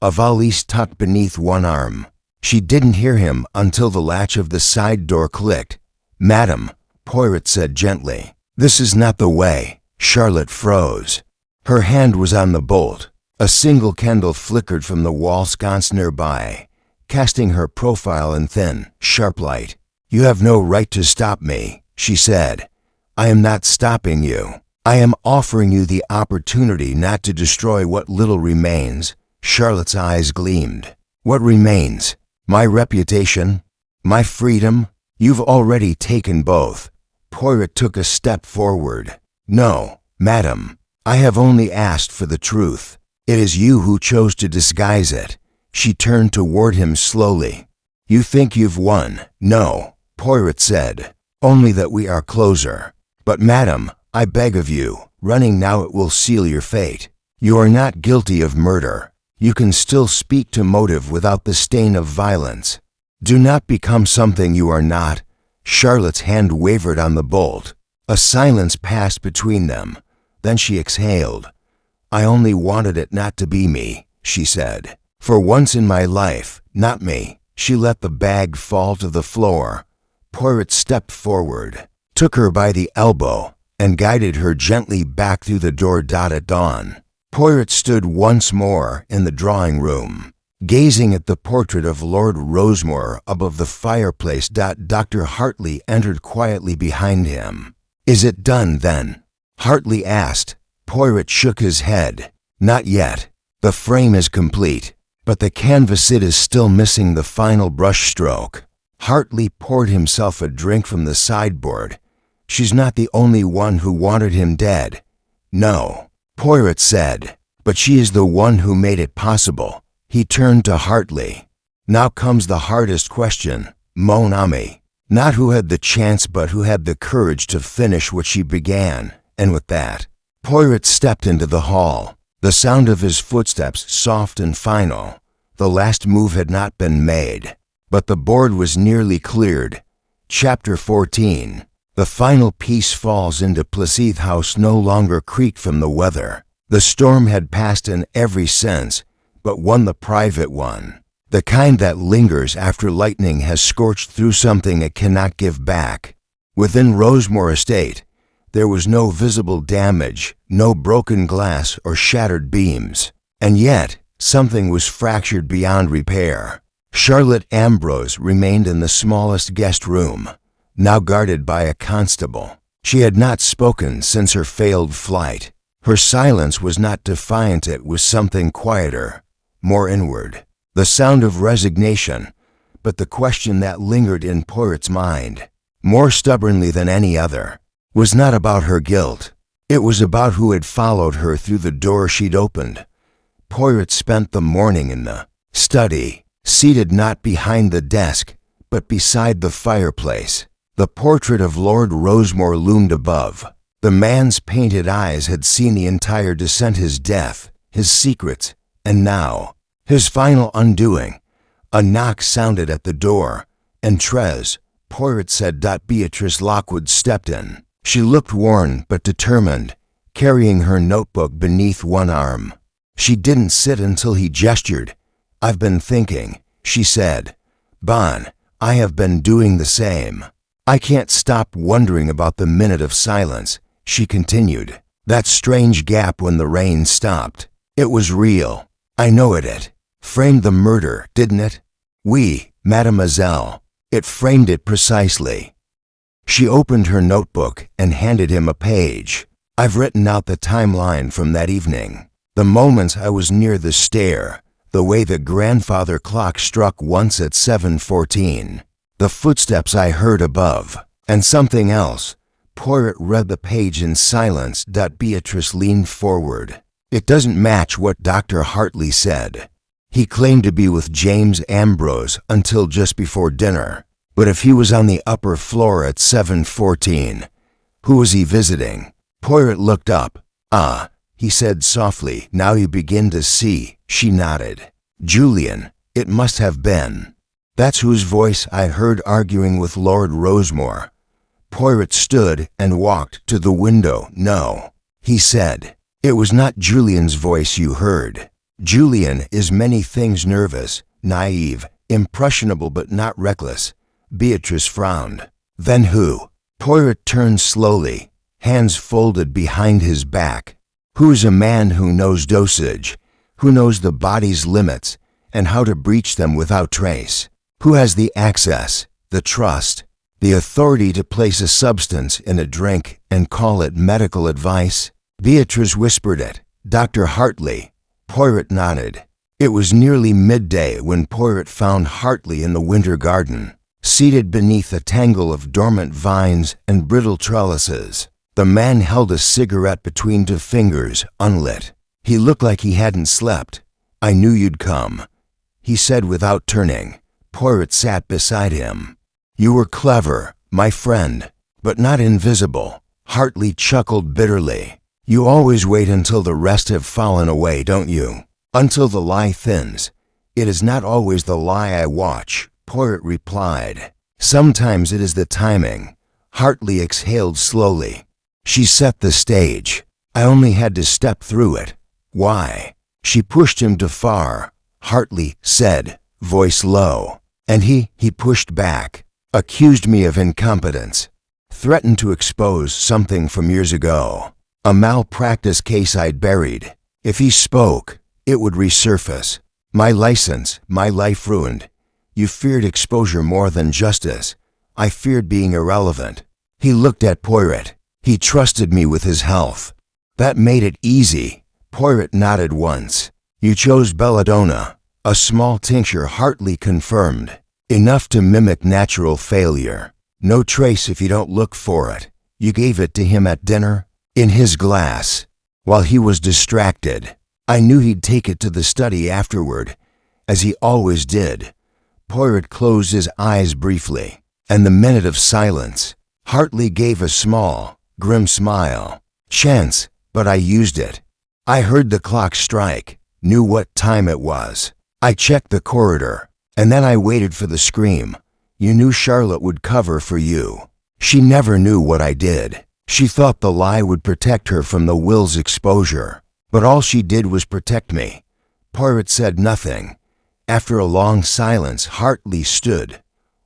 a valise tucked beneath one arm. She didn't hear him until the latch of the side door clicked. Madam, Poirot said gently. This is not the way. Charlotte froze. Her hand was on the bolt. A single candle flickered from the wall sconce nearby, casting her profile in thin, sharp light. You have no right to stop me, she said. I am not stopping you. I am offering you the opportunity not to destroy what little remains. Charlotte's eyes gleamed. What remains? My reputation? My freedom? You've already taken both. Poirot took a step forward. No, madam. I have only asked for the truth. It is you who chose to disguise it. She turned toward him slowly. You think you've won? No, Poirot said. Only that we are closer. But madam, I beg of you, running now it will seal your fate. You are not guilty of murder. You can still speak to motive without the stain of violence. Do not become something you are not. Charlotte's hand wavered on the bolt. A silence passed between them. Then she exhaled. I only wanted it not to be me, she said. For once in my life, not me. She let the bag fall to the floor. Poirot stepped forward, took her by the elbow, and guided her gently back through the door. At dawn, Poirot stood once more in the drawing room, gazing at the portrait of Lord Rosemore above the fireplace. Dr. Hartley entered quietly behind him. Is it done, then? Hartley asked. Poirot shook his head. Not yet. The frame is complete, but the canvas, it is still missing the final brushstroke. Hartley poured himself a drink from the sideboard. She's not the only one who wanted him dead. No, Poirot said, but she is the one who made it possible. He turned to Hartley. Now comes the hardest question, mon ami. Not who had the chance, but who had the courage to finish what she began. And with that, Poirot stepped into the hall. The sound of his footsteps soft and final. The last move had not been made, but the board was nearly cleared. Chapter 14. The final piece falls into Plesseith House no longer creaked from the weather. The storm had passed in every sense, but one, the private one. The kind that lingers after lightning has scorched through something it cannot give back. Within Rosemore Estate, there was no visible damage, no broken glass or shattered beams. And yet, something was fractured beyond repair. Charlotte Ambrose remained in the smallest guest room, now guarded by a constable. She had not spoken since her failed flight. Her silence was not defiant, it was something quieter, more inward. The sound of resignation, but the question that lingered in Poirot's mind, more stubbornly than any other, was not about her guilt. It was about who had followed her through the door she'd opened. Poirot spent the morning in the study, seated not behind the desk, but beside the fireplace. The portrait of Lord Rosemore loomed above. The man's painted eyes had seen the entire descent, his death, his secrets, and now, his final undoing. A knock sounded at the door, and Trez, Poirot said. Beatrice Lockwood stepped in. She looked worn but determined, carrying her notebook beneath one arm. She didn't sit until he gestured. "I've been thinking," she said. "Bon, I have been doing the same. I can't stop wondering about the minute of silence," she continued. "That strange gap when the rain stopped. It was real. I know it framed the murder, didn't it? Oui, mademoiselle. It framed it precisely." She opened her notebook and handed him a page. "I've written out the timeline from that evening. The moments I was near the stair, the way the grandfather clock struck once at 7:14, the footsteps I heard above, and something else." Poirot read the page in silence. Beatrice leaned forward. "It doesn't match what Dr. Hartley said. He claimed to be with James Ambrose until just before dinner. But if he was on the upper floor at 7:14, who was he visiting?" Poirot looked up. "Ah," he said softly, "now you begin to see." She nodded. "Julian, it must have been. That's whose voice I heard arguing with Lord Rosemore." Poirot stood and walked to the window. "No," he said. "It was not Julian's voice you heard. Julian is many things: nervous, naive, impressionable, but not reckless." Beatrice frowned. "Then who?" Poirot turned slowly, hands folded behind his back. "Who's a man who knows dosage, who knows the body's limits and how to breach them without trace, who has the access, the trust, the authority to place a substance in a drink and call it medical advice?" Beatrice whispered it. "Dr. Hartley." Poirot nodded. It was nearly midday when Poirot found Hartley in the winter garden, seated beneath a tangle of dormant vines and brittle trellises. The man held a cigarette between two fingers, unlit. He looked like he hadn't slept. "I knew you'd come," he said without turning. Poirot sat beside him. "You were clever, my friend, but not invisible." Hartley chuckled bitterly. "You always wait until the rest have fallen away, don't you? Until the lie thins." "It is not always the lie I watch," Poirot replied. "Sometimes it is the timing." Hartley exhaled slowly. "She set the stage. I only had to step through it." "Why?" "She pushed him too far," Hartley said, voice low. "And he pushed back, accused me of incompetence, threatened to expose something from years ago, a malpractice case I'd buried. If he spoke, it would resurface. My license, my life ruined. You feared exposure more than justice. I feared being irrelevant." He looked at Poirot. "He trusted me with his health. That made it easy." Poirot nodded once. "You chose belladonna, a small tincture," Hartley confirmed. "Enough to mimic natural failure. No trace if you don't look for it." "You gave it to him at dinner?" "In his glass, while he was distracted. I knew he'd take it to the study afterward, as he always did." Poirot closed his eyes briefly, and the minute of silence. Hartley gave a small, grim smile. "Chance, but I used it. I heard the clock strike, knew what time it was. I checked the corridor, and then I waited for the scream. You knew Charlotte would cover for you. She never knew what I did. She thought the lie would protect her from the will's exposure, but all she did was protect me." Poirot said nothing. After a long silence, Hartley stood.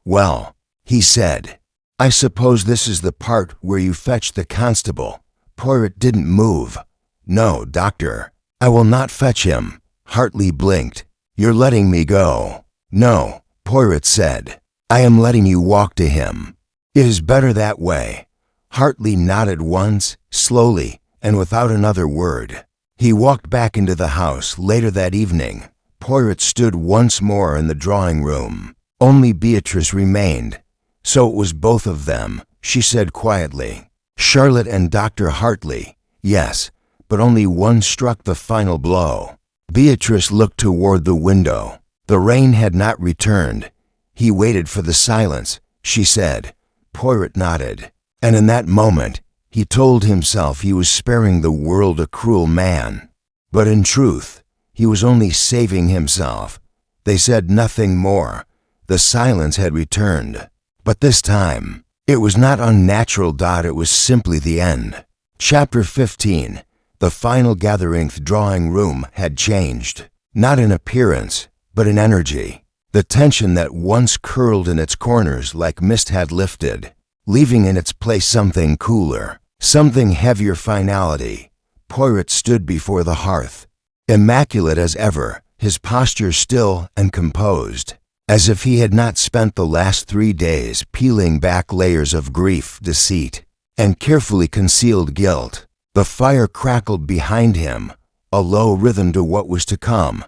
"Well," he said, "I suppose this is the part where you fetch the constable." Poirot didn't move. "No, doctor, I will not fetch him." Hartley blinked. "You're letting me go." No, Poirot said. I am letting you walk to him. It is better that way. Hartley nodded once, slowly, and without another word. He walked back into the house later that evening. Poirot stood once more in the drawing room. Only Beatrice remained. So it was both of them, she said quietly. Charlotte and Dr. Hartley, yes, but only one struck the final blow. Beatrice looked toward the window. The rain had not returned. He waited for the silence, she said. Poirot nodded. And in that moment, he told himself he was sparing the world a cruel man. But in truth, he was only saving himself. They said nothing more. The silence had returned. But this time, it was not unnatural. It was simply the end. Chapter 15. The final gathering. The drawing room had changed. Not in appearance, but in energy. The tension that once curled in its corners like mist had lifted, leaving in its place something cooler, something heavier. Finality. Poirot stood before the hearth, immaculate as ever, his posture still and composed, as if he had not spent the last 3 days peeling back layers of grief, deceit, and carefully concealed guilt. The fire crackled behind him, a low rhythm to what was to come.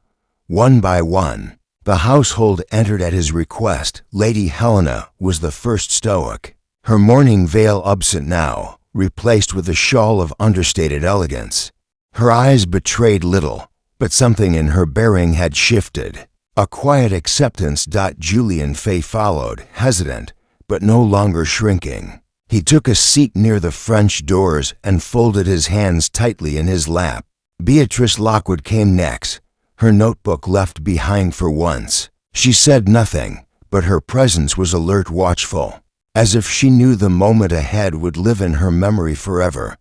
One by one, the household entered at his request. Lady Helena was the first stoic, her mourning veil absent now, replaced with a shawl of understated elegance. Her eyes betrayed little, but something in her bearing had shifted. A quiet acceptance. Julian Fay followed, hesitant, but no longer shrinking. He took a seat near the French doors and folded his hands tightly in his lap. Beatrice Lockwood came next, her notebook left behind for once. She said nothing, but her presence was alert, watchful, as if she knew the moment ahead would live in her memory forever.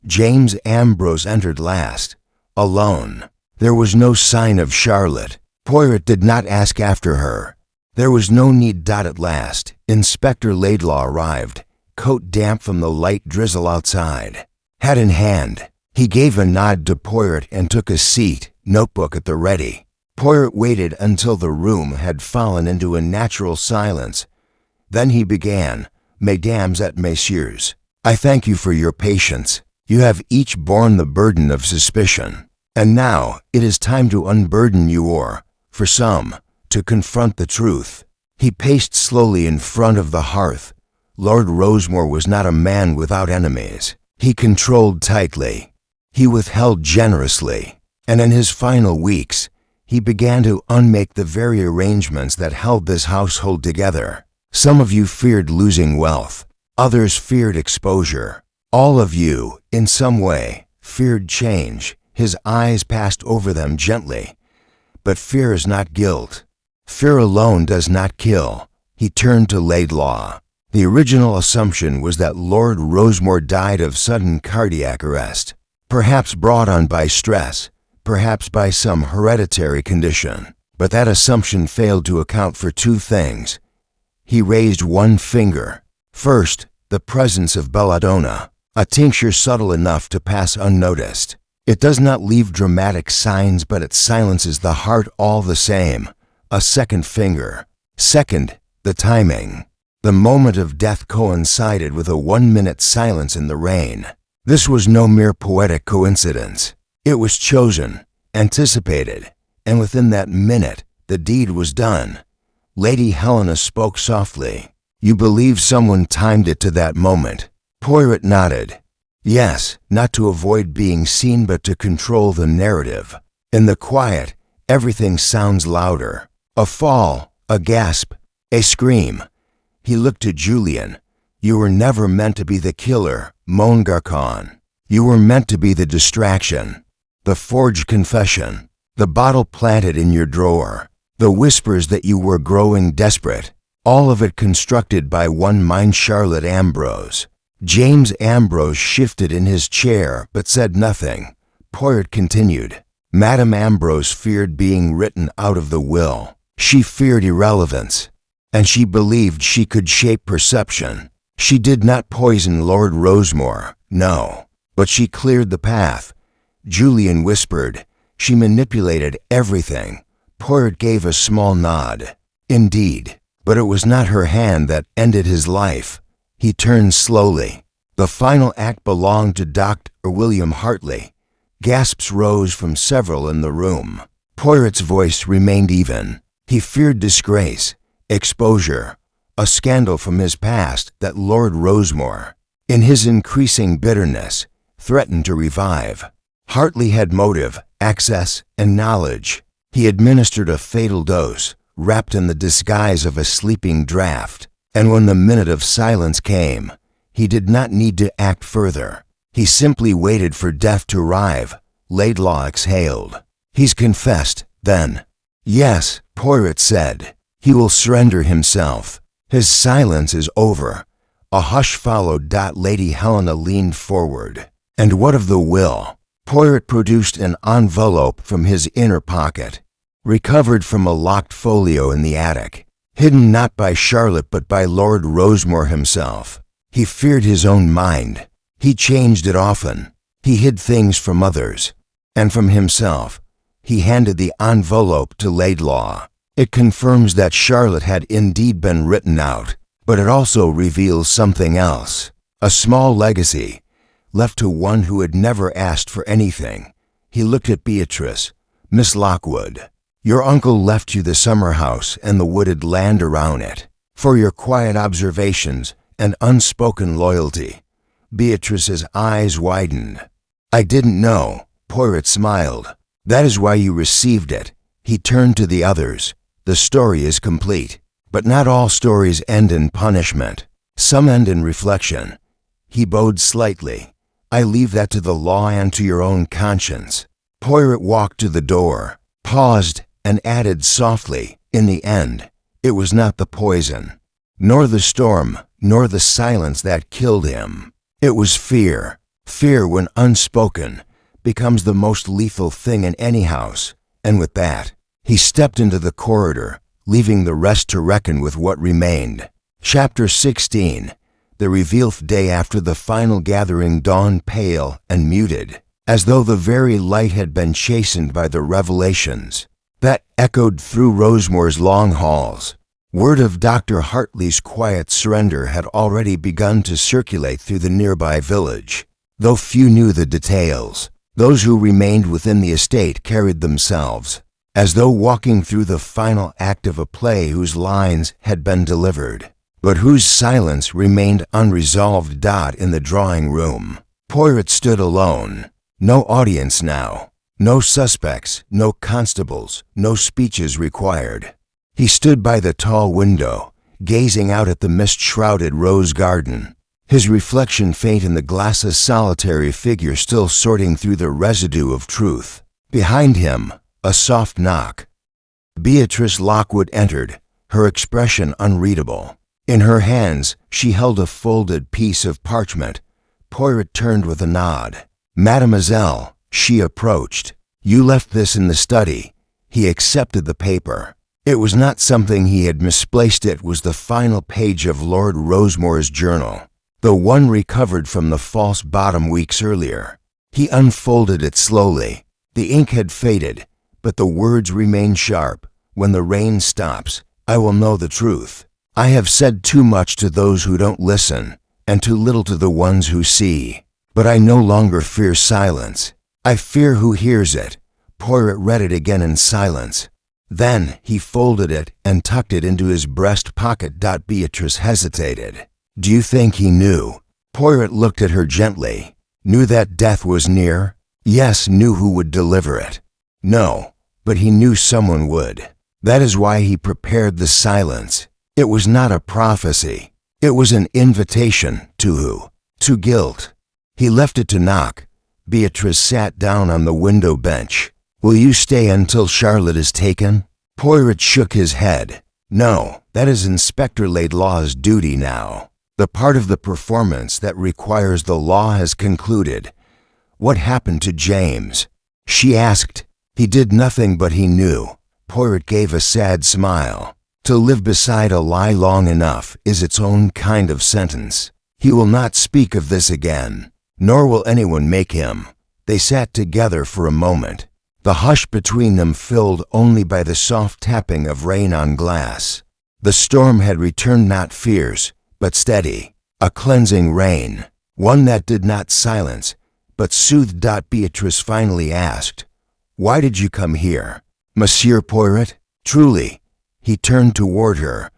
James Ambrose entered last, alone. There was no sign of Charlotte. Poirot did not ask after her. There was no need. At last, Inspector Laidlaw arrived, coat damp from the light drizzle outside. Hat in hand, he gave a nod to Poirot and took a seat, notebook at the ready. Poirot waited until the room had fallen into a natural silence. Then he began, Mesdames et Messieurs, I thank you for your patience. You have each borne the burden of suspicion. And now it is time to unburden you or, for some, to confront the truth. He paced slowly in front of the hearth. Lord Rosemore was not a man without enemies. He controlled tightly. He withheld generously. And in his final weeks, he began to unmake the very arrangements that held this household together. Some of you feared losing wealth. Others feared exposure. All of you, in some way, feared change. His eyes passed over them gently. But fear is not guilt. Fear alone does not kill. He turned to Laidlaw. The original assumption was that Lord Rosemore died of sudden cardiac arrest, perhaps brought on by stress, perhaps by some hereditary condition. But that assumption failed to account for 2 things. He raised one finger. First, the presence of belladonna, a tincture subtle enough to pass unnoticed. It does not leave dramatic signs, but it silences the heart all the same. A second finger. Second, the timing. The moment of death coincided with a 1-minute silence in the rain. This was no mere poetic coincidence. It was chosen, anticipated, and within that minute, the deed was done. Lady Helena spoke softly. You believe someone timed it to that moment? Poirot nodded. Yes, not to avoid being seen but to control the narrative. In the quiet, everything sounds louder. A fall, a gasp, a scream. He looked to Julian. You were never meant to be the killer, Mon Garcon. You were meant to be the distraction. The forged confession. The bottle planted in your drawer. The whispers that you were growing desperate. All of it constructed by one mind, Charlotte Ambrose. James Ambrose shifted in his chair but said nothing. Poirot continued. Madame Ambrose feared being written out of the will. She feared irrelevance. And she believed she could shape perception. She did not poison Lord Rosemore, no. But she cleared the path. Julian whispered. She manipulated everything. Poirot gave a small nod. Indeed, but it was not her hand that ended his life. He turned slowly. The final act belonged to Dr. William Hartley. Gasps rose from several in the room. Poirot's voice remained even. He feared disgrace, exposure, a scandal from his past that Lord Rosemore, in his increasing bitterness, threatened to revive. Hartley had motive, access, and knowledge. He administered a fatal dose, wrapped in the disguise of a sleeping draft, and when the minute of silence came, he did not need to act further. He simply waited for death to arrive. Laidlaw exhaled. He's confessed, then. Yes, Poirot said. He will surrender himself. His silence is over. A hush followed. Lady Helena leaned forward. And what of the will? Poirot produced an envelope from his inner pocket, recovered from a locked folio in the attic, hidden not by Charlotte but by Lord Rosemore himself. He feared his own mind. He changed it often. He hid things from others, and from himself. He handed the envelope to Laidlaw. It confirms that Charlotte had indeed been written out, but it also reveals something else. A small legacy, left to one who had never asked for anything. He looked at Beatrice. Miss Lockwood, your uncle left you the summer house and the wooded land around it, for your quiet observations and unspoken loyalty. Beatrice's eyes widened. I didn't know. Poirot smiled. That is why you received it. He turned to the others. The story is complete. But not all stories end in punishment. Some end in reflection. He bowed slightly. I leave that to the law and to your own conscience. Poirot walked to the door, paused, and added softly, in the end, it was not the poison, nor the storm, nor the silence that killed him. It was fear. Fear, when unspoken, becomes the most lethal thing in any house. And with that, he stepped into the corridor, leaving the rest to reckon with what remained. Chapter 16. The reveal. Day after the final gathering dawned pale and muted, as though the very light had been chastened by the revelations that echoed through Rosemore's long halls. Word of Dr. Hartley's quiet surrender had already begun to circulate through the nearby village, though few knew the details. Those who remained within the estate carried themselves, as though walking through the final act of a play whose lines had been delivered, but whose silence remained unresolved. In the drawing room, Poirot stood alone. No audience now, no suspects, no constables, no speeches required. He stood by the tall window, gazing out at the mist-shrouded rose garden, his reflection faint in the glass, a solitary figure still sorting through the residue of truth. Behind him, a soft knock. Beatrice Lockwood entered, her expression unreadable. In her hands, she held a folded piece of parchment. Poirot turned with a nod. Mademoiselle, she approached. You left this in the study. He accepted the paper. It was not something he had misplaced. It was the final page of Lord Rosemore's journal, the one recovered from the false bottom weeks earlier. He unfolded it slowly. The ink had faded, but the words remained sharp. When the rain stops, I will know the truth. I have said too much to those who don't listen, and too little to the ones who see. But I no longer fear silence. I fear who hears it. Poirot read it again in silence. Then he folded it and tucked it into his breast pocket. Beatrice hesitated. Do you think he knew? Poirot looked at her gently. Knew that death was near? Yes, knew who would deliver it. No, but he knew someone would. That is why he prepared the silence. It was not a prophecy. It was an invitation. To who? To guilt. He left it to knock. Beatrice sat down on the window bench. Will you stay until Charlotte is taken? Poirot shook his head. No, that is Inspector Laidlaw's duty now. The part of the performance that requires the law has concluded. What happened to James? She asked. He did nothing, but he knew. Poirot gave a sad smile. To live beside a lie long enough is its own kind of sentence. He will not speak of this again, nor will anyone make him. They sat together for a moment. the hush between them filled only by the soft tapping of rain on glass. The storm had returned, not fierce, but steady, a cleansing rain, one that did not silence, but soothed. Beatrice finally asked, "Why did you come here, Monsieur Poirot?" "Truly," he turned toward her,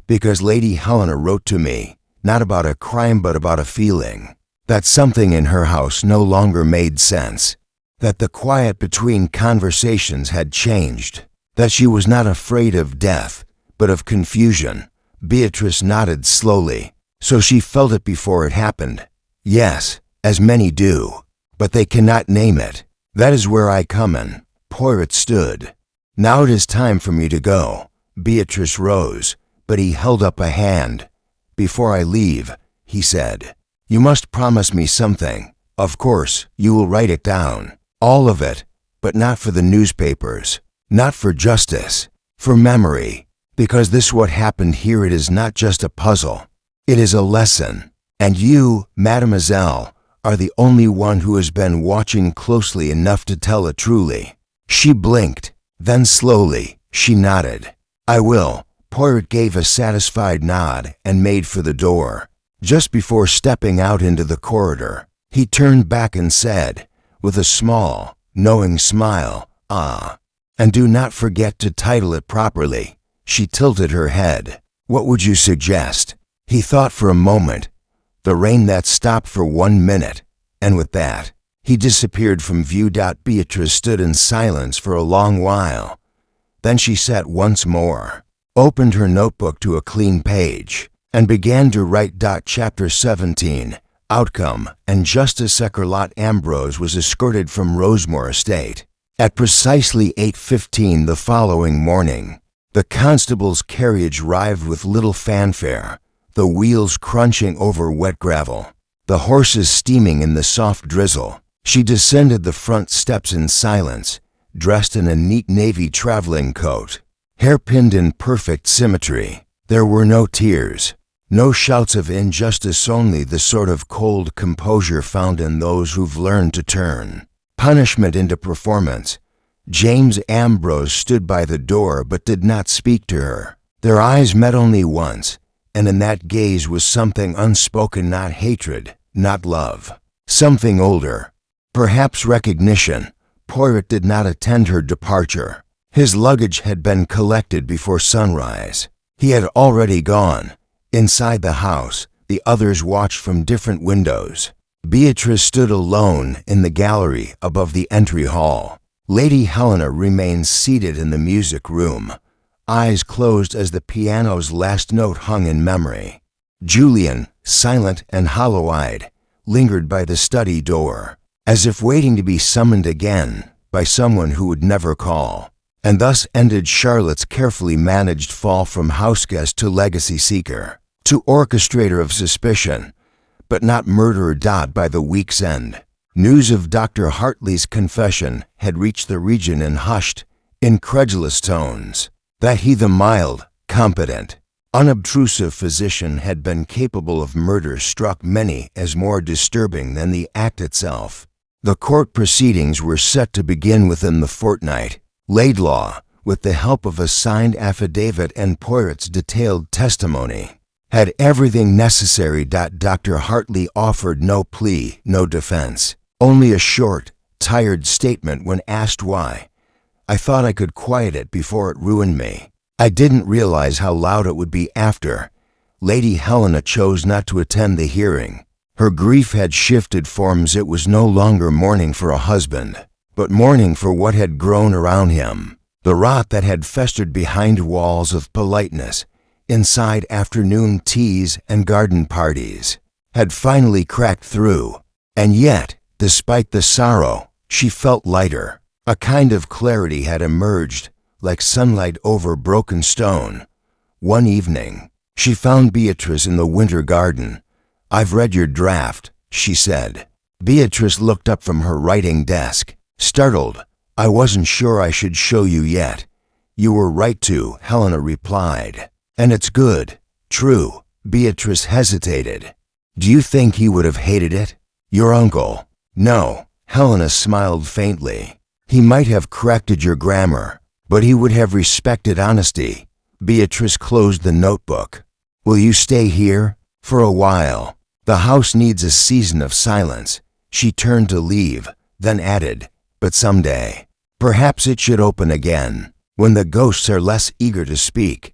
"because Lady Helena wrote to me, not about a crime but about a feeling, that something in her house no longer made sense, that the quiet between conversations had changed, that she was not afraid of death, but of confusion." Beatrice nodded slowly. "So she felt it before it happened?" "Yes, as many do, but they cannot name it. That is where I come in." Poirot stood. "Now it is time for me to go." Beatrice rose, but he held up a hand. "Before I leave," he said, "you must promise me something. Of course, you will write it down, all of it, but not for the newspapers, not for justice, for memory, because this what happened here, it is not just a puzzle. It is a lesson, and you, mademoiselle, are the only one who has been watching closely enough to tell it truly." She blinked, then slowly, she nodded. "I will." Poirot gave a satisfied nod and made for the door. Just before stepping out into the corridor, he turned back and said, with a small, knowing smile, "Ah, and do not forget to title it properly." She tilted her head. "What would you suggest?" He thought for a moment. "The Rain That Stopped for 1 minute," and with that, he disappeared from view. Beatrice stood in silence for a long while. Then she sat once more, opened her notebook to a clean page, and began to write. Chapter 17, Outcome, and Justice Ecarlot Ambrose was escorted from Rosemore Estate. At precisely 8:15 the following morning, the constable's carriage arrived with little fanfare, the wheels crunching over wet gravel, the horses steaming in the soft drizzle. She descended the front steps in silence, dressed in a neat navy traveling coat, hair pinned in perfect symmetry. There were no tears, no shouts of injustice, only the sort of cold composure found in those who've learned to turn punishment into performance. James Ambrose stood by the door but did not speak to her. Their eyes met only once, and in that gaze was something unspoken, not hatred, not love, something older, perhaps recognition. Poirot did not attend her departure. His luggage had been collected before sunrise. He had already gone. Inside the house, the others watched from different windows. Beatrice stood alone in the gallery above the entry hall. Lady Helena remained seated in the music room, eyes closed as the piano's last note hung in memory. Julian, silent and hollow-eyed, lingered by the study door, as if waiting to be summoned again by someone who would never call. And thus ended Charlotte's carefully managed fall from houseguest to legacy seeker, to orchestrator of suspicion, but not murderer. By the week's end, news of Dr. Hartley's confession had reached the region in hushed, incredulous tones. That he, the mild, competent, unobtrusive physician, had been capable of murder struck many as more disturbing than the act itself. The court proceedings were set to begin within the fortnight. Laidlaw, with the help of a signed affidavit and Poirot's detailed testimony, had everything necessary. Dr. Hartley offered no plea, no defense, only a short, tired statement when asked why. "I thought I could quiet it before it ruined me. I didn't realize how loud it would be after." Lady Helena chose not to attend the hearing. Her grief had shifted forms. It was no longer mourning for a husband, but mourning for what had grown around him. The rot that had festered behind walls of politeness, inside afternoon teas and garden parties, had finally cracked through. And yet, despite the sorrow, she felt lighter. A kind of clarity had emerged, like sunlight over broken stone. One evening, she found Beatrice in the winter garden. "I've read your draft," she said. Beatrice looked up from her writing desk, startled. "I wasn't sure I should show you yet." "You were right to," Helena replied. "And it's good, true." Beatrice hesitated. "Do you think he would have hated it? Your uncle?" "No." Helena smiled faintly. He might have corrected your grammar, but he would have respected honesty. Beatrice closed the notebook. Will you stay here? For a while. The house needs a season of silence. She turned to leave, then added, but someday. Perhaps it should open again, when the ghosts are less eager to speak.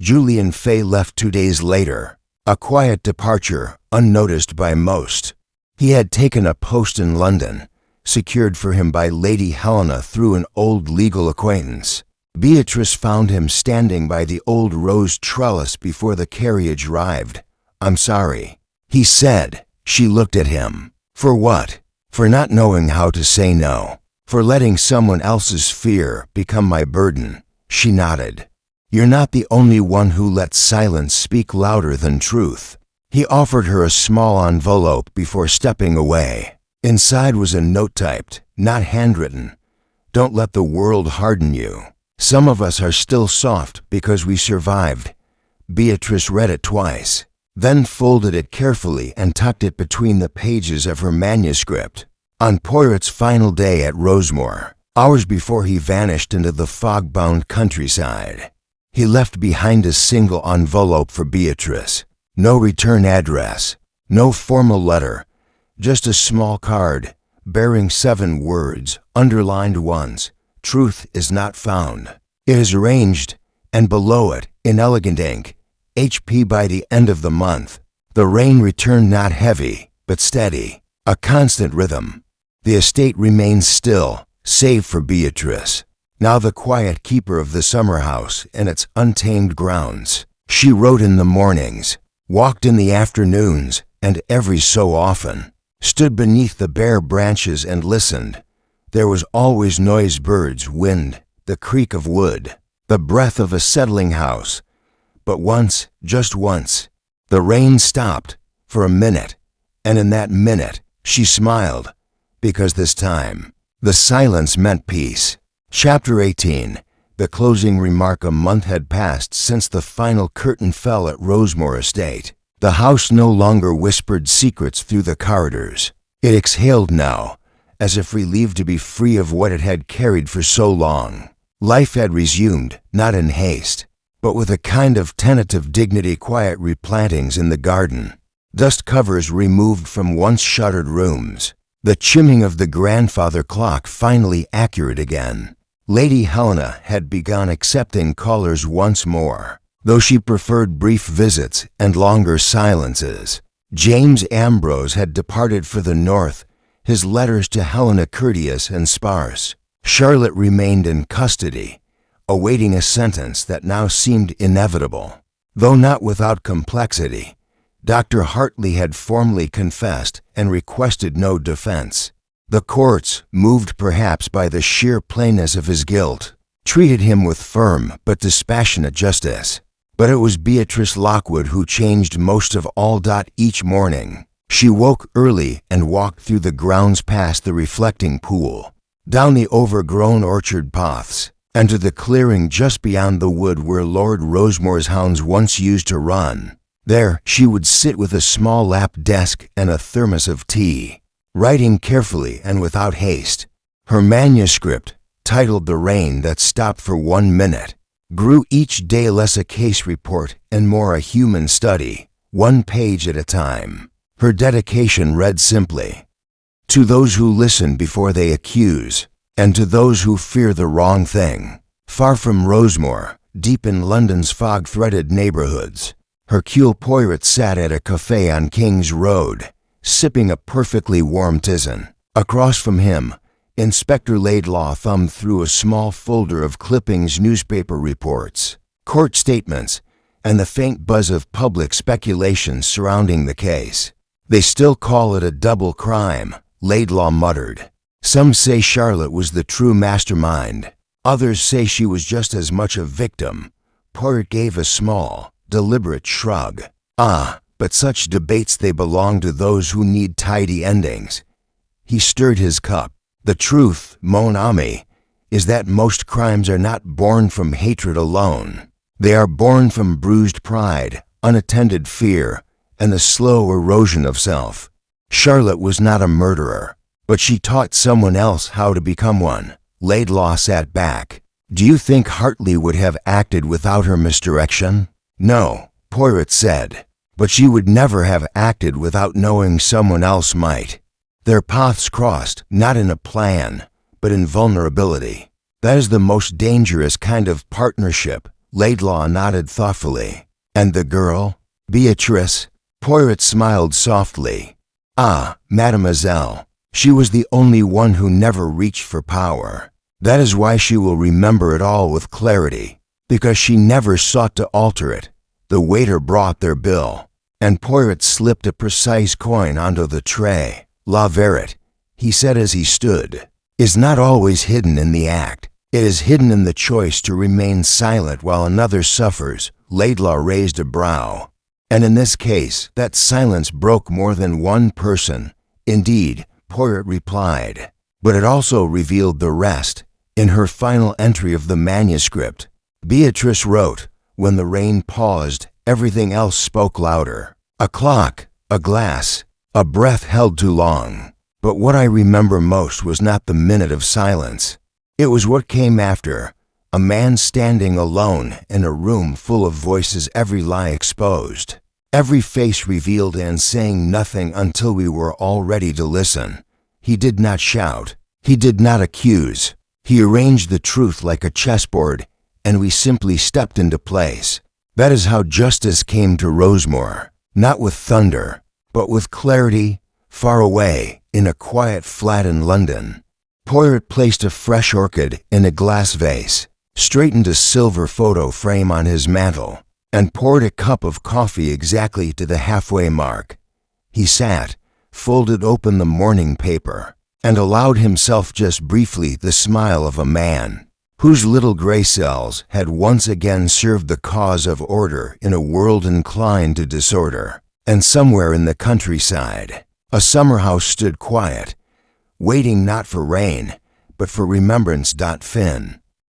Julian Fay left 2 days later, a quiet departure, unnoticed by most. He had taken a post in London, secured for him by Lady Helena through an old legal acquaintance. Beatrice found him standing by the old rose trellis before the carriage arrived. "I'm sorry," he said. She looked at him. For what? For not knowing how to say no. For letting someone else's fear become my burden. She nodded. "You're not the only one who lets silence speak louder than truth." He offered her a small envelope before stepping away. Inside was a note typed, not handwritten. "Don't let the world harden you. Some of us are still soft because we survived." Beatrice read it twice, then folded it carefully and tucked it between the pages of her manuscript. On Poirot's final day at Rosemore, hours before he vanished into the fog-bound countryside, he left behind a single envelope for Beatrice. No return address, no formal letter, just a small card bearing 7 words, underlined once. "Truth is not found." It is arranged, and below it, in elegant ink, "HP by the end of the month." The rain returned, not heavy, but steady, a constant rhythm. The estate remained still, save for Beatrice, now the quiet keeper of the summer house and its untamed grounds. She wrote in the mornings, walked in the afternoons, and every so often stood beneath the bare branches and listened. There was always noise: birds, wind, the creak of wood, the breath of a settling house. But once, just once, the rain stopped for a minute, and in that minute she smiled, because this time the silence meant peace. Chapter 18. The closing remark. A month had passed since the final curtain fell at Rosemore Estate. The house no longer whispered secrets through the corridors. It exhaled now, as if relieved to be free of what it had carried for so long. Life had resumed, not in haste, but with a kind of tentative dignity. Quiet replantings in the garden, dust covers removed from once shuttered rooms, the chimming of the grandfather clock finally accurate again. Lady Helena had begun accepting callers once more, though she preferred brief visits and longer silences. James Ambrose had departed for the north, his letters to Helena courteous and sparse. Charlotte remained in custody, awaiting a sentence that now seemed inevitable. Though not without complexity, Dr. Hartley had formally confessed and requested no defense. The courts, moved perhaps by the sheer plainness of his guilt, treated him with firm but dispassionate justice. But it was Beatrice Lockwood who changed most of all. Each morning, she woke early and walked through the grounds past the reflecting pool, down the overgrown orchard paths, and to the clearing just beyond the wood where Lord Rosemore's hounds once used to run. There she would sit with a small lap desk and a thermos of tea, writing carefully and without haste. Her manuscript, titled "The Rain That Stopped for 1 Minute," grew each day less a case report and more a human study, 1 page at a time. Her dedication read simply, "To those who listen before they accuse, and to those who fear the wrong thing." Far from Rosemore, deep in London's fog-threaded neighborhoods, Hercule Poirot sat at a cafe on King's Road, sipping a perfectly warm tisane. Across from him, Inspector Laidlaw thumbed through a small folder of clippings, newspaper reports, court statements, and the faint buzz of public speculation surrounding the case. "They still call it a double crime," Laidlaw muttered. "Some say Charlotte was the true mastermind. Others say she was just as much a victim." Poirot gave a small, deliberate shrug. "Ah, but such debates, they belong to those who need tidy endings." He stirred his cup. "The truth, mon ami, is that most crimes are not born from hatred alone. They are born from bruised pride, unattended fear, and the slow erosion of self. Charlotte was not a murderer, but she taught someone else how to become one. Laidlaw sat back. Do you think Hartley would have acted without her misdirection? No, Poirot said. But she would never have acted without knowing someone else might. Their paths crossed, not in a plan, but in vulnerability. That is the most dangerous kind of partnership. Laidlaw nodded thoughtfully. And the girl? Beatrice? Poirot smiled softly. Ah, mademoiselle. She was the only one who never reached for power. That is why she will remember it all with clarity, because she never sought to alter it. The waiter brought their bill, and Poirot slipped a precise coin onto the tray. La verite, he said as he stood, is not always hidden in the act. It is hidden in the choice to remain silent while another suffers. Laidlaw raised a brow. And in this case, that silence broke more than one person. Indeed, Poirot replied. But it also revealed the rest. In her final entry of the manuscript, Beatrice wrote, when the rain paused, everything else spoke louder. A clock, a glass, a breath held too long. But what I remember most was not the minute of silence. It was what came after. A man standing alone in a room full of voices, every lie exposed, every face revealed, and saying nothing until we were all ready to listen. He did not shout. He did not accuse. He arranged the truth like a chessboard, and we simply stepped into place. That is how justice came to Rosemore, not with thunder, but with clarity, far away, in a quiet flat in London. Poirot placed a fresh orchid in a glass vase, straightened a silver photo frame on his mantel, and poured a cup of coffee exactly to the halfway mark. He sat, folded open the morning paper, and allowed himself just briefly the smile of a man whose little gray cells had once again served the cause of order in a world inclined to disorder. And somewhere in the countryside, a summer house stood quiet, waiting not for rain, but for remembrance. Fin.